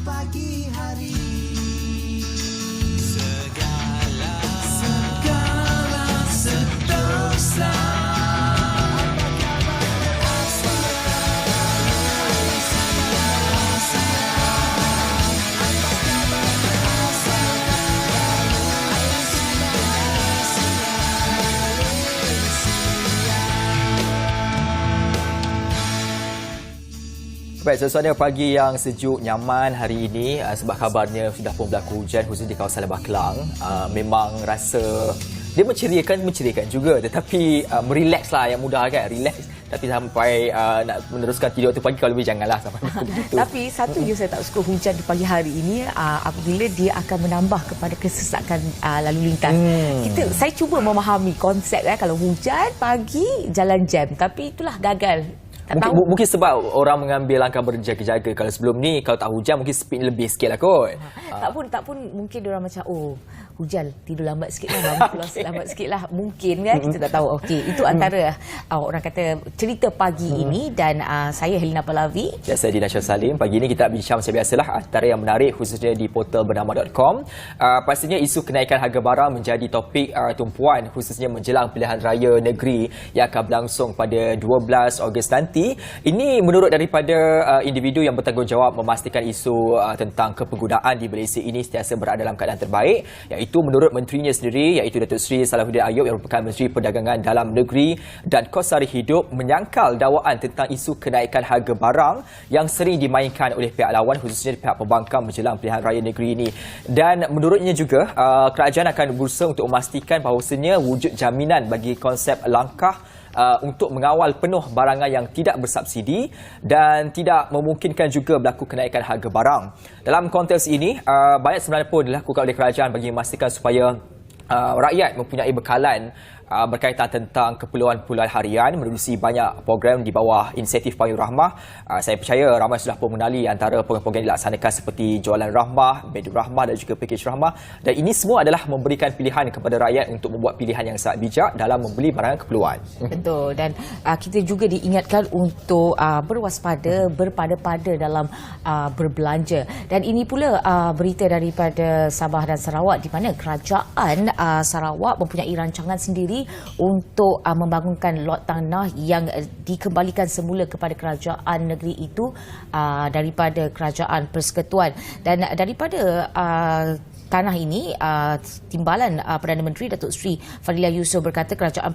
pagi hari. Segala sedosa. Baik, suasana pagi yang sejuk, nyaman hari ini sebab kabarnya sudah pun berlaku hujan khusus di kawasan Lembah Kelang. Memang rasa dia menceriakan juga, tetapi merelax lah, yang mudah kan, relax. Tapi sampai nak meneruskan tidur waktu pagi, kalau lebih janganlah sampai begitu. Tapi satu je saya tak suka hujan di pagi hari ini apabila dia akan menambah kepada kesesakan lalu lintas. Saya cuba memahami konsep kalau hujan pagi jalan jam, tapi itulah gagal. Mungkin sebab orang mengambil langkah berjaga-jaga. Kalau sebelum ni, kalau tak hujan, mungkin speed lebih sikit lah kot. Tak pun mungkin diorang macam, hujan, tidur lambat sikit lah, bangun keluar lambat sikit lah. Mungkin kan, kita tak tahu. Okey, itu antara orang kata cerita pagi ini. Dan saya Helena Pahlavi. Dan saya Dina Syah Salim. Pagi ini kita bincang macam biasalah antara yang menarik khususnya di portal bernama.com. Pastinya isu kenaikan harga barang menjadi topik tumpuan khususnya menjelang pilihan raya negeri yang akan berlangsung pada 12 Ogos nanti. Ini menurut daripada individu yang bertanggungjawab memastikan isu tentang kepenggunaan di Malaysia ini sentiasa berada dalam keadaan terbaik, iaitu menurut menterinya sendiri, iaitu Datuk Seri Salahuddin Ayub yang merupakan Menteri Perdagangan Dalam Negeri dan Kos Sara Hidup, menyangkal dakwaan tentang isu kenaikan harga barang yang sering dimainkan oleh pihak lawan khususnya pihak pembangkang menjelang pilihan raya negeri ini. Dan menurutnya juga kerajaan akan berusaha untuk memastikan bahawasanya wujud jaminan bagi konsep langkah untuk mengawal penuh barangan yang tidak bersubsidi dan tidak memungkinkan juga berlaku kenaikan harga barang. Dalam konteks ini, banyak sebenarnya pun dilakukan oleh kerajaan bagi memastikan supaya rakyat mempunyai bekalan berkaitan tentang keperluan-keperluan harian menerusi banyak program di bawah insentif Payung Rahmah. Saya percaya ramai sudah pun mengenali antara program-program yang dilaksanakan seperti Jualan Rahmah, Bedu Rahmah dan juga Pakej Rahmah. Dan ini semua adalah memberikan pilihan kepada rakyat untuk membuat pilihan yang sangat bijak dalam membeli barangan keperluan. Betul, dan kita juga diingatkan untuk berwaspada, berpada-pada dalam berbelanja. Dan ini pula berita daripada Sabah dan Sarawak di mana kerajaan Sarawak mempunyai rancangan sendiri untuk membangunkan lot tanah yang dikembalikan semula kepada kerajaan negeri itu daripada kerajaan persekutuan. Dan daripada tanah ini, timbalan Perdana Menteri Datuk Seri Fadilah Yusof berkata kerajaan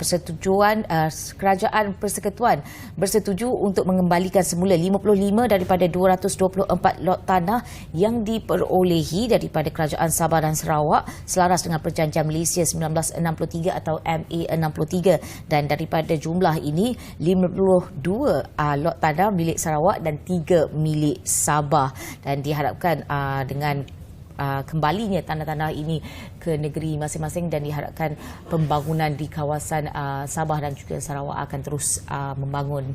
persekutuan bersetuju untuk mengembalikan semula 55 daripada 224 lot tanah yang diperolehi daripada kerajaan Sabah dan Sarawak selaras dengan Perjanjian Malaysia 1963 atau MA63. Dan daripada jumlah ini, 52 lot tanah milik Sarawak dan 3 milik Sabah. Dan diharapkan dengan kembalinya tanah-tanah ini ke negeri masing-masing dan diharapkan pembangunan di kawasan Sabah dan juga Sarawak akan terus membangun.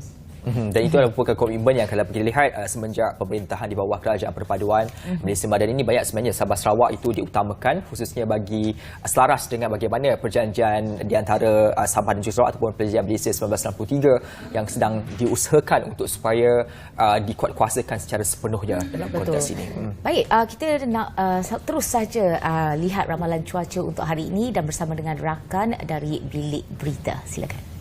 Dan itu adalah merupakan komitmen yang kalau kita lihat semenjak pemerintahan di bawah Kerajaan Perpaduan Malaysia Madani ini, banyak sebenarnya Sabah Sarawak itu diutamakan khususnya bagi selaras dengan bagaimana perjanjian di antara Sabah dan juga Sarawak ataupun Perjanjian Malaysia 1963 yang sedang diusahakan untuk supaya dikuatkuasakan secara sepenuhnya dalam konteks ini. Baik, kita nak terus saja lihat ramalan cuaca untuk hari ini dan bersama dengan rakan dari Bilik Berita. Silakan.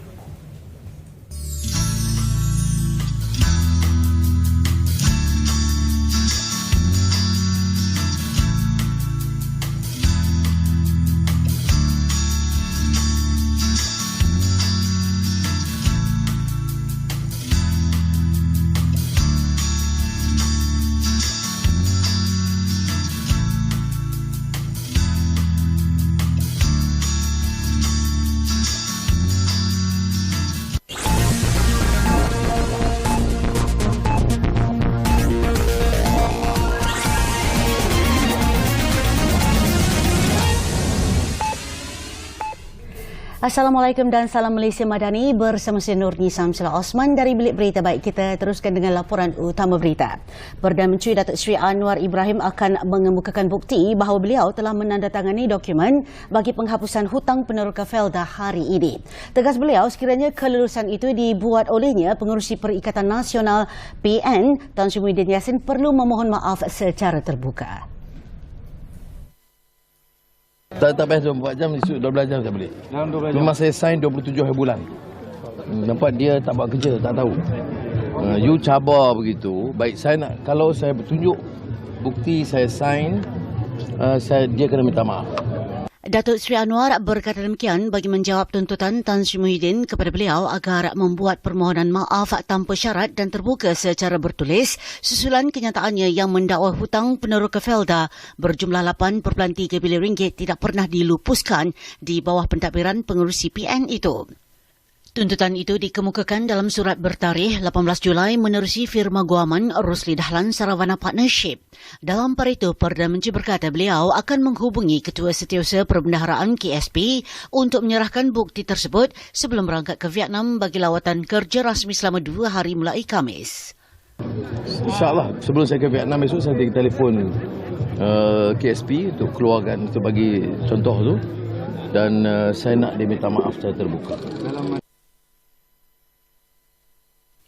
Assalamualaikum dan salam Malaysia Madani, bersama saya Nurni Samsila Osman dari Bilik Berita Baik. Kita teruskan dengan laporan utama berita. Perdana Menteri Datuk Seri Anwar Ibrahim akan mengemukakan bukti bahawa beliau telah menandatangani dokumen bagi penghapusan hutang peneroka Felda hari ini. Tegas beliau, sekiranya kelulusan itu dibuat olehnya, pengerusi Perikatan Nasional PN Tan Sri Muhyiddin Yassin perlu memohon maaf secara terbuka. Tak payah 24 jam, 12 jam saya boleh. Memang saya sign 27 hari bulan. Nampak dia tak buat kerja, tak tahu. You cabar begitu, baik saya nak, kalau saya bertunjuk bukti saya sign, dia kena minta maaf. Datuk Seri Anwar berkata demikian bagi menjawab tuntutan Tan Sri Muhyiddin kepada beliau agar membuat permohonan maaf tanpa syarat dan terbuka secara bertulis susulan kenyataannya yang mendakwa hutang peneroka Felda berjumlah 8.3 bilion ringgit tidak pernah dilupuskan di bawah pentadbiran pengerusi PN itu. Tuntutan itu dikemukakan dalam surat bertarikh 18 Julai menerusi firma guaman Rosli Dahlan Saravana Partnership. Dalam pada itu, Perdana Menteri berkata beliau akan menghubungi Ketua Setiausaha Perbendaharaan KSP untuk menyerahkan bukti tersebut sebelum berangkat ke Vietnam bagi lawatan kerja rasmi selama 2 hari mulai Khamis. InsyaAllah, sebelum saya ke Vietnam esok, saya telefon KSP untuk keluarkan, untuk bagi contoh tu. Dan saya nak dia minta maaf secara terbuka.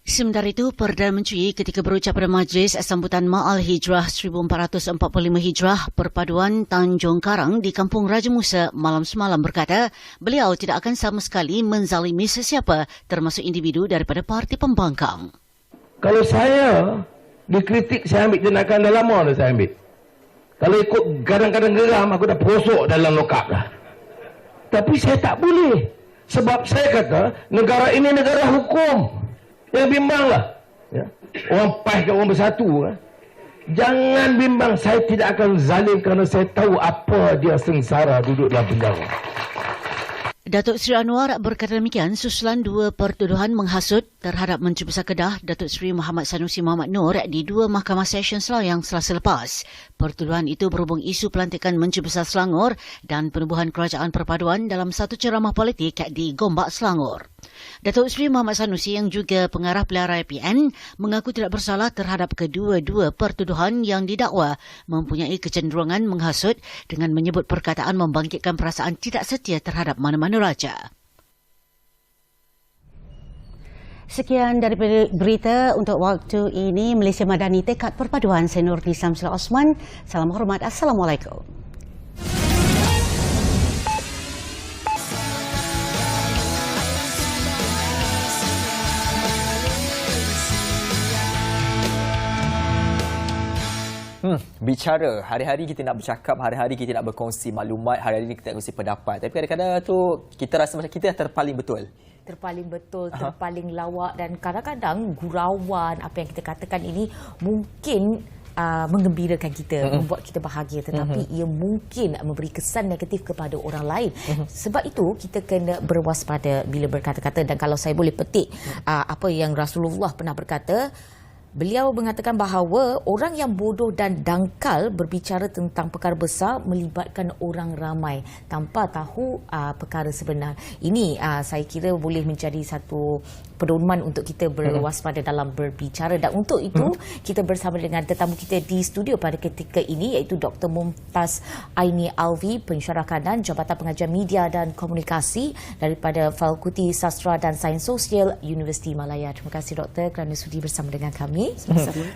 Sementara itu, Perdana Menteri ketika berucap pada Majlis Sambutan Ma'al Hijrah 1445 Hijrah Perpaduan Tanjung Karang di Kampung Raja Musa malam semalam berkata beliau tidak akan sama sekali menzalimi sesiapa termasuk individu daripada parti pembangkang. Kalau saya dikritik, saya ambil tindakan dah lama dah saya ambil. Kalau ikut kadang-kadang geram, aku dah prosok dalam lokap dah. Tapi saya tak boleh. Sebab saya kata negara ini negara hukum. Yang bimbanglah. Ya. Orang PAS ke orang bersatu. Jangan bimbang. Saya tidak akan zalim kerana saya tahu apa dia sengsara duduk dalam penjara. Datuk Seri Anwar berkata demikian susulan 2 pertuduhan menghasut terhadap Menteri Besar Kedah Datuk Seri Muhammad Sanusi Muhammad Noor di 2 Mahkamah Session Selayang Selasa lepas. Pertuduhan itu berhubung isu pelantikan Menteri Besar Selangor dan penubuhan kerajaan perpaduan dalam satu ceramah politik di Gombak, Selangor. Datuk Seri Muhammad Sanusi yang juga pengarah pelarian PN mengaku tidak bersalah terhadap kedua-dua pertuduhan yang didakwa mempunyai kecenderungan menghasut dengan menyebut perkataan membangkitkan perasaan tidak setia terhadap mana-mana raja. Sekian daripada berita untuk waktu ini. Malaysia Madani Tekad Perpaduan. Saya Nurni Samsila Osman. Salam hormat. Assalamualaikum. Bicara, hari-hari kita nak bercakap, hari-hari kita nak berkongsi maklumat, hari-hari kita nak berkongsi pendapat. Tapi kadang-kadang tu kita rasa macam kita dah terpaling betul. Terpaling betul, terpaling lawak dan kadang-kadang gurauan apa yang kita katakan ini mungkin menggembirakan kita, membuat kita bahagia, tetapi ia mungkin memberi kesan negatif kepada orang lain. Sebab itu kita kena berwaspada bila berkata-kata. Dan kalau saya boleh petik apa yang Rasulullah pernah berkata, beliau mengatakan bahawa orang yang bodoh dan dangkal berbicara tentang perkara besar melibatkan orang ramai tanpa tahu perkara sebenar. Ini saya kira boleh menjadi satu pedoman untuk kita berwaspada dalam berbicara. Dan untuk itu kita bersama dengan tetamu kita di studio pada ketika ini iaitu Dr. Mumtaz Aini Alvi, pensyarah kanan Jabatan Pengajian Media dan Komunikasi daripada Fakulti Sastra dan Sains Sosial Universiti Malaya. Terima kasih Doktor kerana sudi bersama dengan kami.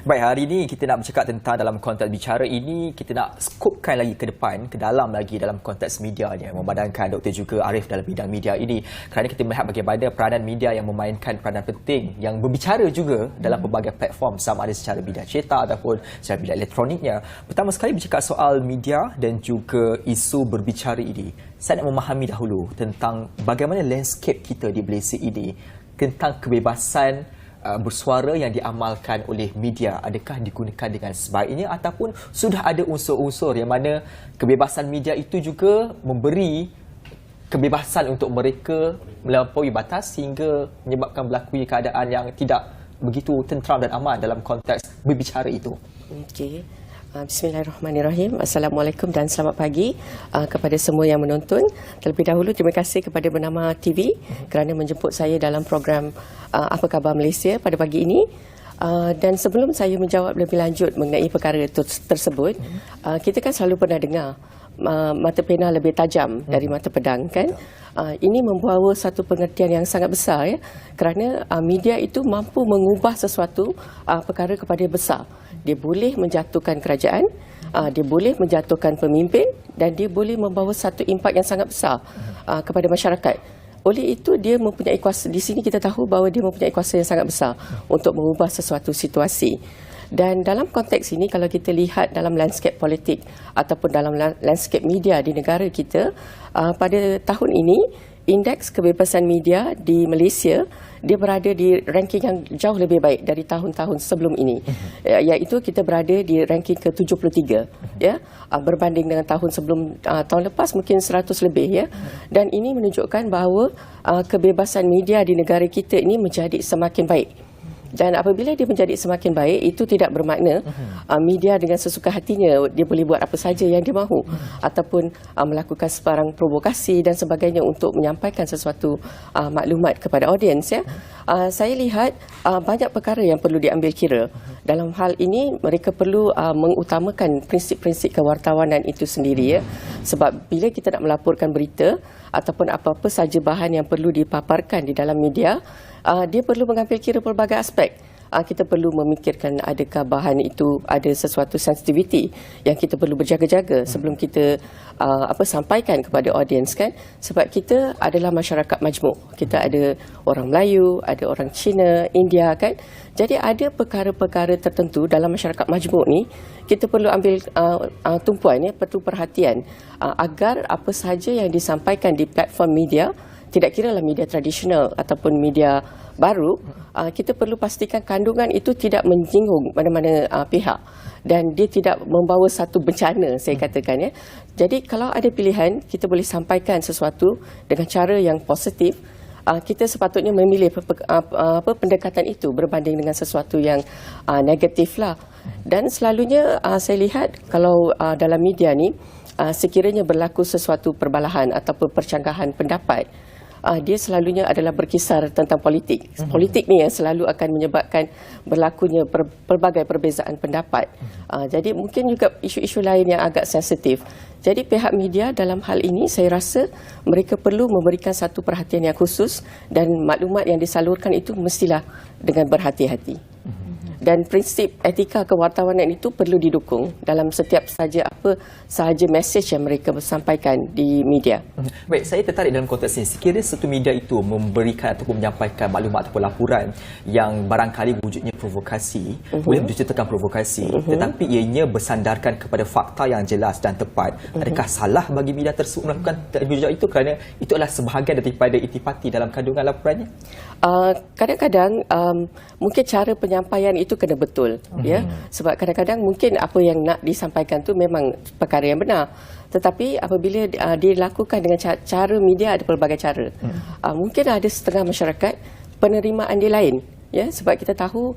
Baik, hari ini kita nak bercakap tentang dalam konteks bicara ini, kita nak skopkan lagi ke depan, ke dalam lagi dalam konteks media ni, memandangkan Doktor juga arif dalam bidang media ini, kerana kita melihat bagaimana peranan media yang memainkan peranan penting, yang berbicara juga dalam pelbagai platform, sama ada secara bidang cetak ataupun secara bidang elektroniknya. Pertama sekali bercakap soal media dan juga isu berbicara ini, saya nak memahami dahulu tentang bagaimana landscape kita di Malaysia ini tentang kebebasan bersuara yang diamalkan oleh media. Adakah digunakan dengan sebaiknya ataupun sudah ada unsur-unsur yang mana kebebasan media itu juga memberi kebebasan untuk mereka melampaui batas sehingga menyebabkan berlaku keadaan yang tidak begitu tenteram dan aman dalam konteks berbicara itu? Okey. Bismillahirrahmanirrahim. Assalamualaikum dan selamat pagi kepada semua yang menonton. Terlebih dahulu terima kasih kepada Bernama TV kerana menjemput saya dalam program Apa Khabar Malaysia pada pagi ini. Dan sebelum saya menjawab lebih lanjut mengenai perkara tersebut, kita kan selalu pernah dengar mata pena lebih tajam dari mata pedang, kan? Ini membawa satu pengertian yang sangat besar, ya, kerana media itu mampu mengubah sesuatu perkara kepada besar. Dia boleh menjatuhkan kerajaan, dia boleh menjatuhkan pemimpin dan dia boleh membawa satu impak yang sangat besar kepada masyarakat. Oleh itu dia mempunyai kuasa. Di sini kita tahu bahawa dia mempunyai kuasa yang sangat besar untuk mengubah sesuatu situasi. Dan dalam konteks ini, kalau kita lihat dalam landscape politik ataupun dalam landscape media di negara kita, pada tahun ini indeks kebebasan media di Malaysia dia berada di ranking yang jauh lebih baik dari tahun-tahun sebelum ini, iaitu kita berada di ranking ke-73, ya, berbanding dengan tahun sebelum, tahun lepas mungkin 100 lebih, ya. Dan ini menunjukkan bahawa kebebasan media di negara kita ini menjadi semakin baik. Dan apabila dia menjadi semakin baik, itu tidak bermakna media dengan sesuka hatinya dia boleh buat apa saja yang dia mahu, ataupun melakukan sebarang provokasi dan sebagainya untuk menyampaikan sesuatu maklumat kepada audiens, ya. Saya lihat banyak perkara yang perlu diambil kira. Dalam hal ini mereka perlu mengutamakan prinsip-prinsip kewartawanan itu sendiri, ya. Sebab bila kita nak melaporkan berita ataupun apa-apa saja bahan yang perlu dipaparkan di dalam media, dia perlu mengambil kira pelbagai aspek. Kita perlu memikirkan adakah bahan itu ada sesuatu sensitiviti yang kita perlu berjaga-jaga sebelum kita sampaikan kepada audiens, kan? Sebab kita adalah masyarakat majmuk. Kita ada orang Melayu, ada orang Cina, India, kan? Jadi ada perkara-perkara tertentu dalam masyarakat majmuk ni kita perlu ambil tumpuan, ya, perlu perhatian agar apa sahaja yang disampaikan di platform media, tidak kira lah media tradisional ataupun media baru, kita perlu pastikan kandungan itu tidak menyinggung mana-mana pihak dan dia tidak membawa satu bencana, saya katakan, ya. Jadi kalau ada pilihan, kita boleh sampaikan sesuatu dengan cara yang positif. Kita sepatutnya memilih pendekatan itu berbanding dengan sesuatu yang negatif lah. Dan selalunya saya lihat kalau dalam media ni sekiranya berlaku sesuatu perbalahan ataupun percanggahan pendapat, dia selalunya adalah berkisar tentang politik. Politik ni yang selalu akan menyebabkan berlakunya pelbagai perbezaan pendapat. Jadi mungkin juga isu-isu lain yang agak sensitif. Jadi pihak media dalam hal ini saya rasa mereka perlu memberikan satu perhatian yang khusus dan maklumat yang disalurkan itu mestilah dengan berhati-hati. Dan prinsip etika kewartawanan itu perlu didukung dalam setiap sahaja mesej yang mereka sampaikan di media. Baik, saya tertarik dalam konteks ini. Sekiranya satu media itu memberikan ataupun menyampaikan maklumat ataupun laporan yang barangkali wujudnya provokasi, boleh menceritakan provokasi, tetapi ianya bersandarkan kepada fakta yang jelas dan tepat, adakah salah bagi media tersebut melakukan jujur itu kerana itu adalah sebahagian daripada itipati dalam kandungan laporannya? Kadang-kadang mungkin cara penyampaian itu kena betul, ya, sebab kadang-kadang mungkin apa yang nak disampaikan tu memang perkara yang benar, tetapi apabila dilakukan dengan cara media ada pelbagai cara, mungkin ada setengah masyarakat penerimaan dia lain, ya, sebab kita tahu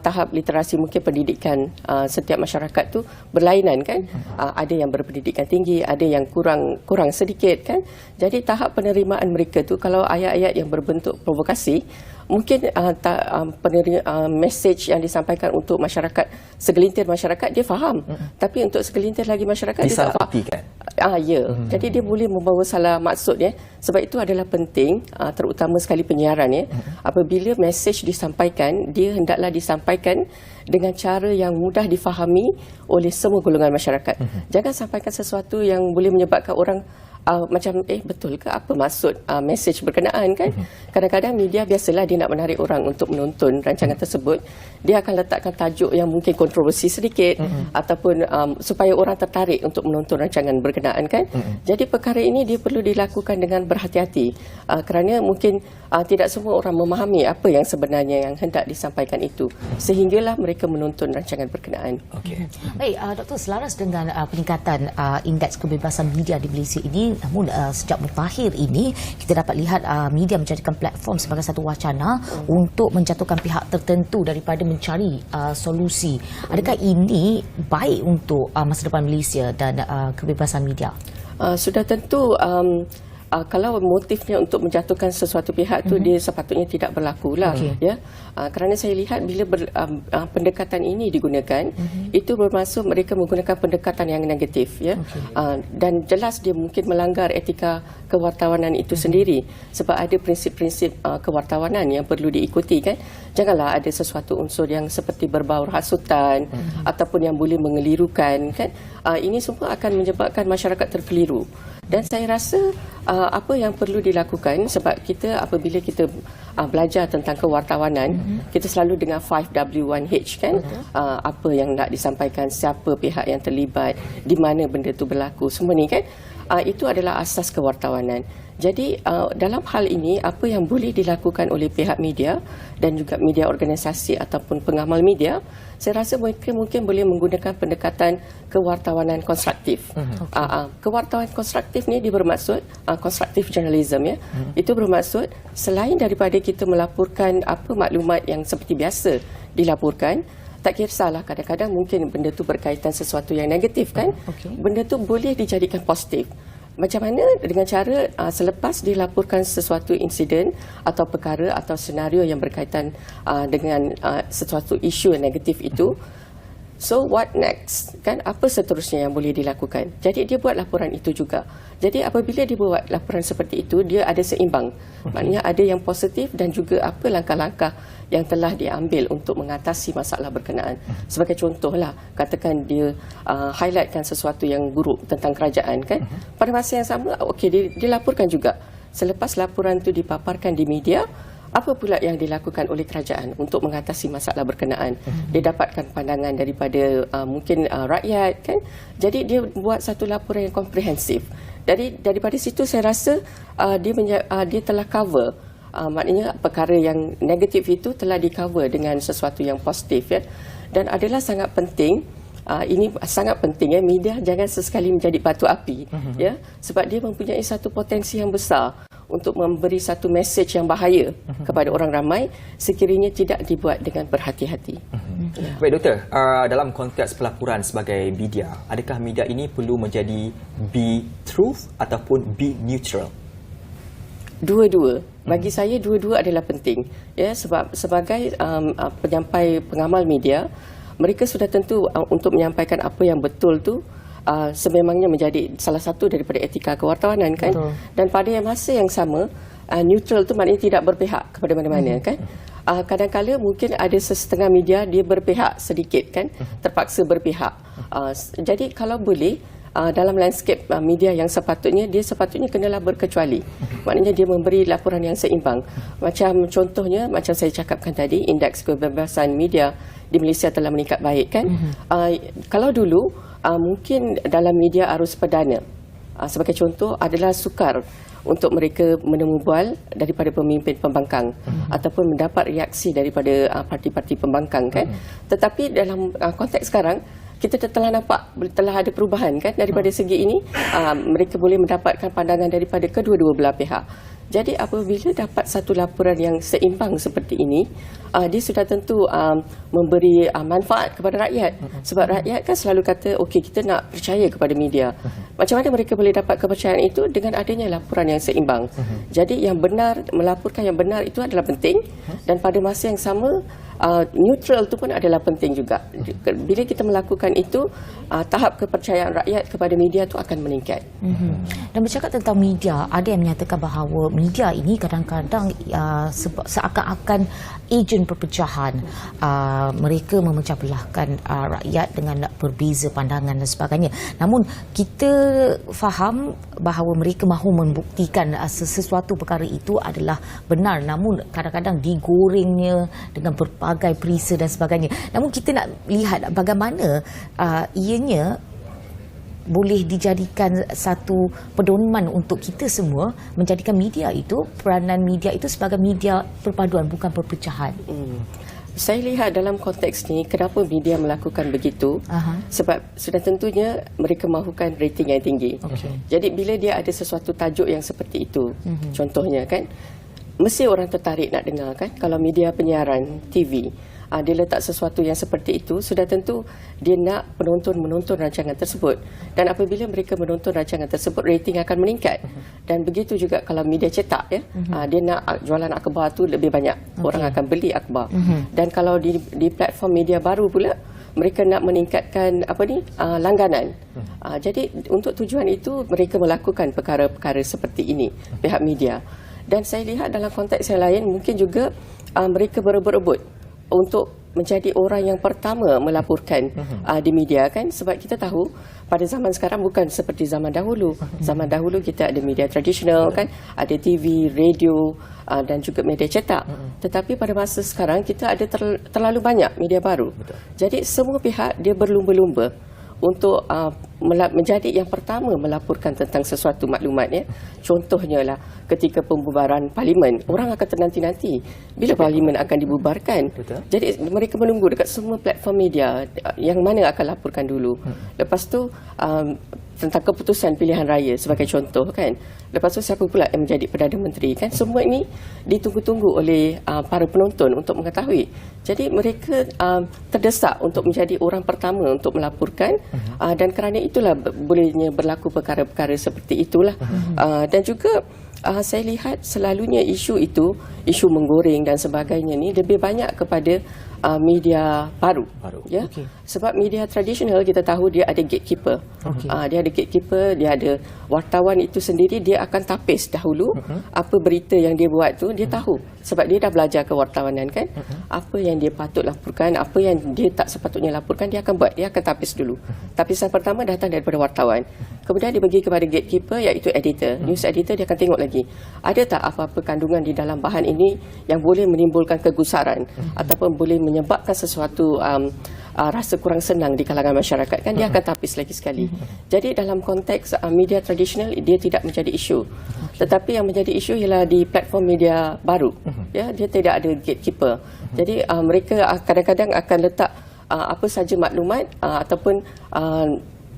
tahap literasi mungkin pendidikan setiap masyarakat tu berlainan, kan? Ada yang berpendidikan tinggi, ada yang kurang sedikit, kan? Jadi tahap penerimaan mereka tu kalau ayat-ayat yang berbentuk provokasi, mungkin mesej yang disampaikan untuk masyarakat, segelintir masyarakat dia faham, tapi untuk segelintir lagi masyarakat dia tak faham. Ya. Jadi dia boleh membawa salah maksud, ya. Sebab itu adalah penting, terutama sekali penyiaran, ya. Apabila mesej disampaikan, dia hendaklah disampaikan dengan cara yang mudah difahami oleh semua golongan masyarakat. Jangan sampaikan sesuatu yang boleh menyebabkan orang macam betul ke apa maksud mesej berkenaan, kan? Kadang-kadang media biasalah dia nak menarik orang untuk menonton rancangan tersebut, dia akan letakkan tajuk yang mungkin kontroversi sedikit ataupun supaya orang tertarik untuk menonton rancangan berkenaan, kan? Jadi perkara ini dia perlu dilakukan dengan berhati-hati kerana mungkin tidak semua orang memahami apa yang sebenarnya yang hendak disampaikan itu, sehinggalah mereka menonton rancangan berkenaan. Baik, Doktor, selaras dengan peningkatan indeks kebebasan media di Malaysia ini, ini. Namun sejak mutakhir ini kita dapat lihat media menjadikan platform sebagai satu wacana untuk menjatuhkan pihak tertentu daripada mencari solusi. Adakah ini baik untuk masa depan Malaysia dan kebebasan media? Sudah tentu kalau motifnya untuk menjatuhkan sesuatu pihak tu dia sepatutnya tidak berlaku lah, ya. Kerana saya lihat bila pendekatan ini digunakan, itu bermaksud mereka menggunakan pendekatan yang negatif, ya. Dan jelas dia mungkin melanggar etika kewartawanan itu sendiri, sebab ada prinsip-prinsip kewartawanan yang perlu diikuti, kan. Janganlah ada sesuatu unsur yang seperti berbau hasutan ataupun yang boleh mengelirukan, kan. Ini semua akan menyebabkan masyarakat terkeliru. Dan saya rasa apa yang perlu dilakukan, sebab kita apabila kita belajar tentang kewartawanan, kita selalu dengar 5W1H, kan. Apa yang nak disampaikan, siapa pihak yang terlibat, di mana benda itu berlaku, semua ni, kan. Itu adalah asas kewartawanan. Jadi dalam hal ini apa yang boleh dilakukan oleh pihak media dan juga media organisasi ataupun pengamal media, saya rasa mereka mungkin boleh menggunakan pendekatan kewartawanan konstruktif. Kewartawanan konstruktif ni dia bermaksud constructive journalism, ya. Itu bermaksud selain daripada kita melaporkan apa maklumat yang seperti biasa dilaporkan, tak kisahlah, kadang-kadang mungkin benda tu berkaitan sesuatu yang negatif, kan. Benda tu boleh dijadikan positif. Macam mana dengan cara selepas dilaporkan sesuatu insiden atau perkara atau senario yang berkaitan dengan sesuatu isu negatif itu, so what next, kan, apa seterusnya yang boleh dilakukan. Jadi dia buat laporan itu juga. Jadi apabila dia buat laporan seperti itu, dia ada seimbang. Maknanya ada yang positif dan juga apa langkah-langkah yang telah diambil untuk mengatasi masalah berkenaan. Sebagai contohlah, katakan dia highlightkan sesuatu yang buruk tentang kerajaan, kan. Pada masa yang sama, okey, dia laporkan juga. Selepas laporan itu dipaparkan di media, apa pula yang dilakukan oleh kerajaan untuk mengatasi masalah berkenaan. Dia dapatkan pandangan daripada mungkin rakyat, kan. Jadi dia buat satu laporan yang komprehensif. Jadi daripada situ saya rasa dia telah cover. Maknanya perkara yang negatif itu telah di-cover dengan sesuatu yang positif, ya. Dan adalah sangat penting, ini sangat penting, ya, media jangan sesekali menjadi batu api, ya, sebab dia mempunyai satu potensi yang besar untuk memberi satu mesej yang bahaya kepada orang ramai sekiranya tidak dibuat dengan berhati-hati. Baik Doktor, dalam konteks pelaporan sebagai media, adakah media ini perlu menjadi be truth ataupun be neutral? Dua-dua. Bagi saya dua-dua adalah penting, ya, sebab sebagai penyampai pengamal media, mereka sudah tentu untuk menyampaikan apa yang betul tu sememangnya menjadi salah satu daripada etika kewartawanan, kan. Betul. Dan pada masa yang sama, neutral tu maknanya tidak berpihak kepada mana-mana, kan. Kadang-kadang mungkin ada setengah media dia berpihak sedikit, kan, terpaksa berpihak. Jadi kalau boleh, dalam landscape media yang sepatutnya, dia sepatutnya kenalah berkecuali. Maknanya dia memberi laporan yang seimbang. Macam contohnya, macam saya cakapkan tadi, indeks kebebasan media di Malaysia telah meningkat baik, kan. Kalau dulu, mungkin dalam media arus perdana, sebagai contoh adalah sukar untuk mereka menemu bual daripada pemimpin pembangkang ataupun mendapat reaksi daripada parti-parti pembangkang, kan. Tetapi dalam konteks sekarang, kita telah nampak telah ada perubahan, kan, daripada segi ini. Mereka boleh mendapatkan pandangan daripada kedua-dua belah pihak. Jadi apabila dapat satu laporan yang seimbang seperti ini, dia sudah tentu memberi manfaat kepada rakyat. Sebab rakyat kan selalu kata, okey, kita nak percaya kepada media. Macam mana mereka boleh dapat kepercayaan itu? Dengan adanya laporan yang seimbang. Jadi yang benar, melaporkan yang benar itu adalah penting. Dan pada masa yang sama, neutral itu pun adalah penting juga. Bila kita melakukan itu, tahap kepercayaan rakyat kepada media itu akan meningkat. Dan bercakap tentang media, ada yang menyatakan bahawa media ini kadang-kadang seakan-akan ejen perpecahan. Mereka memecah belahkan rakyat dengan berbeza pandangan dan sebagainya. Namun kita faham bahawa mereka mahu membuktikan sesuatu perkara itu adalah benar, namun kadang-kadang digorengnya dengan berbagai perisa dan sebagainya. Namun kita nak lihat bagaimana ianya boleh dijadikan satu pedoman untuk kita semua menjadikan media itu, peranan media itu sebagai media perpaduan, bukan perpecahan. Saya lihat dalam konteks ni kenapa media melakukan begitu. Sebab sudah tentunya mereka mahukan rating yang tinggi. Jadi bila dia ada sesuatu tajuk yang seperti itu, contohnya kan, mesti orang tertarik nak dengar kan. Kalau media penyiaran TV dia letak sesuatu yang seperti itu, sudah tentu dia nak penonton menonton rancangan tersebut. Dan apabila mereka menonton rancangan tersebut, rating akan meningkat. Dan begitu juga kalau media cetak ya, dia nak jualan akhbar tu lebih banyak. Orang akan beli akhbar. Dan kalau di platform media baru pula, mereka nak meningkatkan langganan. Jadi untuk tujuan itu mereka melakukan perkara-perkara seperti ini, pihak media. Dan saya lihat dalam konteks yang lain mungkin juga mereka berebut-rebut untuk menjadi orang yang pertama melaporkan di media kan, sebab kita tahu pada zaman sekarang bukan seperti zaman dahulu. Zaman dahulu kita ada media tradisional kan, ada TV, radio dan juga media cetak. Tetapi pada masa sekarang kita ada terlalu banyak media baru. Jadi semua pihak dia berlumba-lumba untuk menjadi yang pertama melaporkan tentang sesuatu maklumat ya. Contohnya lah ketika pembubaran parlimen, orang akan ternanti-nanti bila parlimen akan dibubarkan. Jadi mereka menunggu dekat semua platform media yang mana akan laporkan dulu. Lepas tu tentang keputusan pilihan raya sebagai contoh kan. Lepas tu siapa pula yang menjadi Perdana Menteri kan. Semua ini ditunggu-tunggu oleh para penonton untuk mengetahui. Jadi mereka terdesak untuk menjadi orang pertama untuk melaporkan dan kerana itulah bolehnya berlaku perkara-perkara seperti itulah. Dan juga saya lihat selalunya isu itu, isu menggoreng dan sebagainya ni lebih banyak kepada media baru. Ya. Sebab media tradisional kita tahu dia ada gatekeeper. Dia ada gatekeeper, dia ada wartawan itu sendiri, dia akan tapis dahulu apa berita yang dia buat tu dia tahu. Sebab dia dah belajar kewartawanan kan. Apa yang dia patut laporkan, apa yang dia tak sepatutnya laporkan, dia akan buat, dia akan tapis dulu. Tapisan pertama datang daripada wartawan. Kemudian dia bagi kepada gatekeeper iaitu editor. News editor dia akan tengok lagi. Ada tak apa-apa kandungan di dalam bahan ini yang boleh menimbulkan kegusaran ataupun boleh menyebabkan sesuatu rasa kurang senang di kalangan masyarakat kan, dia akan tapis lagi sekali. Jadi dalam konteks media tradisional dia tidak menjadi isu. Tetapi yang menjadi isu ialah di platform media baru. Ya, dia tidak ada gatekeeper. Jadi mereka kadang-kadang akan letak apa saja maklumat ataupun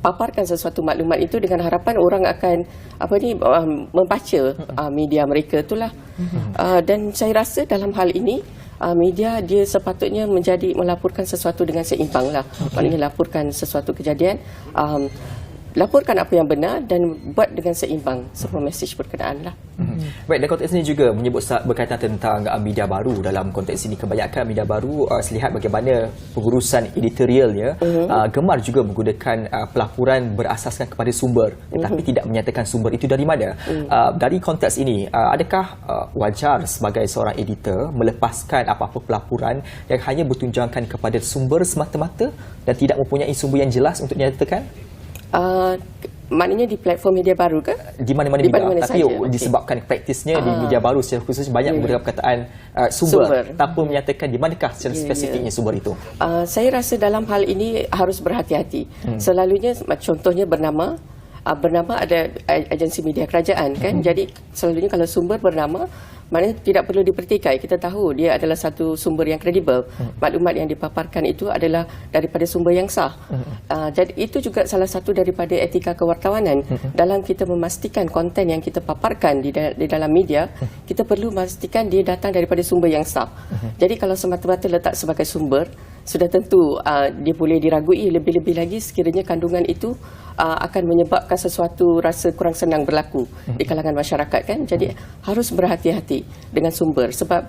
paparkan sesuatu maklumat itu dengan harapan orang akan membaca media mereka itulah. Dan saya rasa dalam hal ini media dia sepatutnya melaporkan sesuatu dengan seimbang lah. Maknanya laporkan sesuatu kejadian, laporkan apa yang benar dan buat dengan seimbang semua mesej berkenaan lah. Baik, dalam konteks ini juga menyebut berkaitan tentang media baru. Dalam konteks ini kebanyakan media baru lihat bagaimana pengurusan editorialnya gemar juga menggunakan pelaporan berasaskan kepada sumber tetapi tidak menyatakan sumber itu dari mana. Dari konteks ini, adakah wajar sebagai seorang editor melepaskan apa-apa pelaporan yang hanya bertunjangkan kepada sumber semata-mata dan tidak mempunyai sumber yang jelas untuk dinyatakan? Maknanya di platform media baru ke? Di mana-mana media, tapi disebabkan praktisnya di media baru secara khusus banyak menggunakan perkataan sumber tanpa menyatakan di manakah secara spesifiknya sumber itu. Saya rasa dalam hal ini harus berhati-hati. Selalunya contohnya bernama ada agensi media kerajaan kan. Jadi selalunya kalau sumber bernama, maknanya tidak perlu dipertikai. Kita tahu dia adalah satu sumber yang kredibel. Maklumat yang dipaparkan itu adalah daripada sumber yang sah. Jadi itu juga salah satu daripada etika kewartawanan. Dalam kita memastikan konten yang kita paparkan di dalam media, kita perlu memastikan dia datang daripada sumber yang sah. Jadi kalau semata-mata letak sebagai sumber, sudah tentu dia boleh diragui. Lebih-lebih lagi sekiranya kandungan itu akan menyebabkan sesuatu rasa kurang senang berlaku di kalangan masyarakat kan. Jadi harus berhati-hati dengan sumber sebab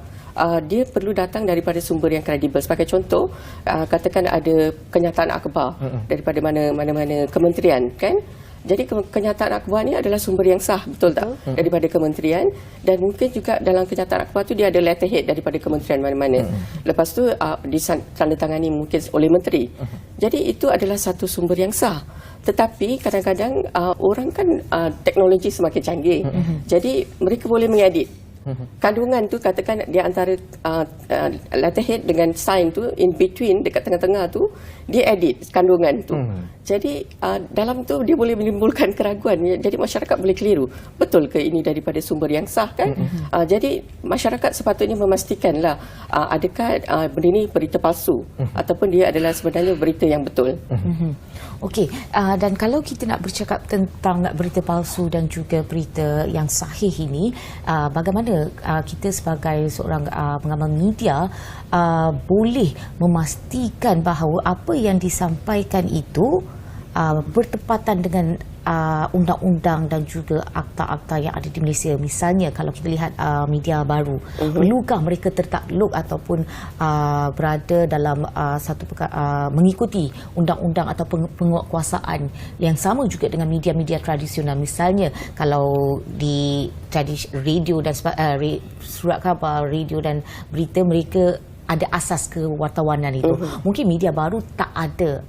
dia perlu datang daripada sumber yang kredibel. Sebagai contoh, katakan ada kenyataan akhbar daripada mana-mana kementerian kan. Jadi kenyataan akhbar ni adalah sumber yang sah, betul tak? Daripada kementerian, dan mungkin juga dalam kenyataan akhbar tu dia ada letterhead daripada kementerian mana-mana. Lepas tu ditandatangani mungkin oleh menteri. Jadi itu adalah satu sumber yang sah. Tetapi kadang-kadang orang kan teknologi semakin canggih. Jadi mereka boleh mengedit Kandungan tu katakan dia antara letterhead dengan sign tu in between dekat tengah-tengah tu dia edit kandungan tu. Jadi dalam tu dia boleh menimbulkan keraguan. Jadi masyarakat boleh keliru. Betul ke ini daripada sumber yang sah kan? Jadi masyarakat sepatutnya memastikanlah adakah benda ini berita palsu ataupun dia adalah sebenarnya berita yang betul. Okey, dan kalau kita nak bercakap tentang berita palsu dan juga berita yang sahih ini, bagaimana kita sebagai seorang pengamal media boleh memastikan bahawa apa yang disampaikan itu bertepatan dengan undang-undang dan juga akta-akta yang ada di Malaysia. Misalnya kalau kita lihat media baru, perlukah mereka tertakluk ataupun berada dalam mengikuti undang-undang atau penguatkuasaan yang sama juga dengan media-media tradisional. Misalnya kalau di radio dan surat khabar, radio dan berita, mereka ada asas kewartawanan itu. Mungkin media baru tak ada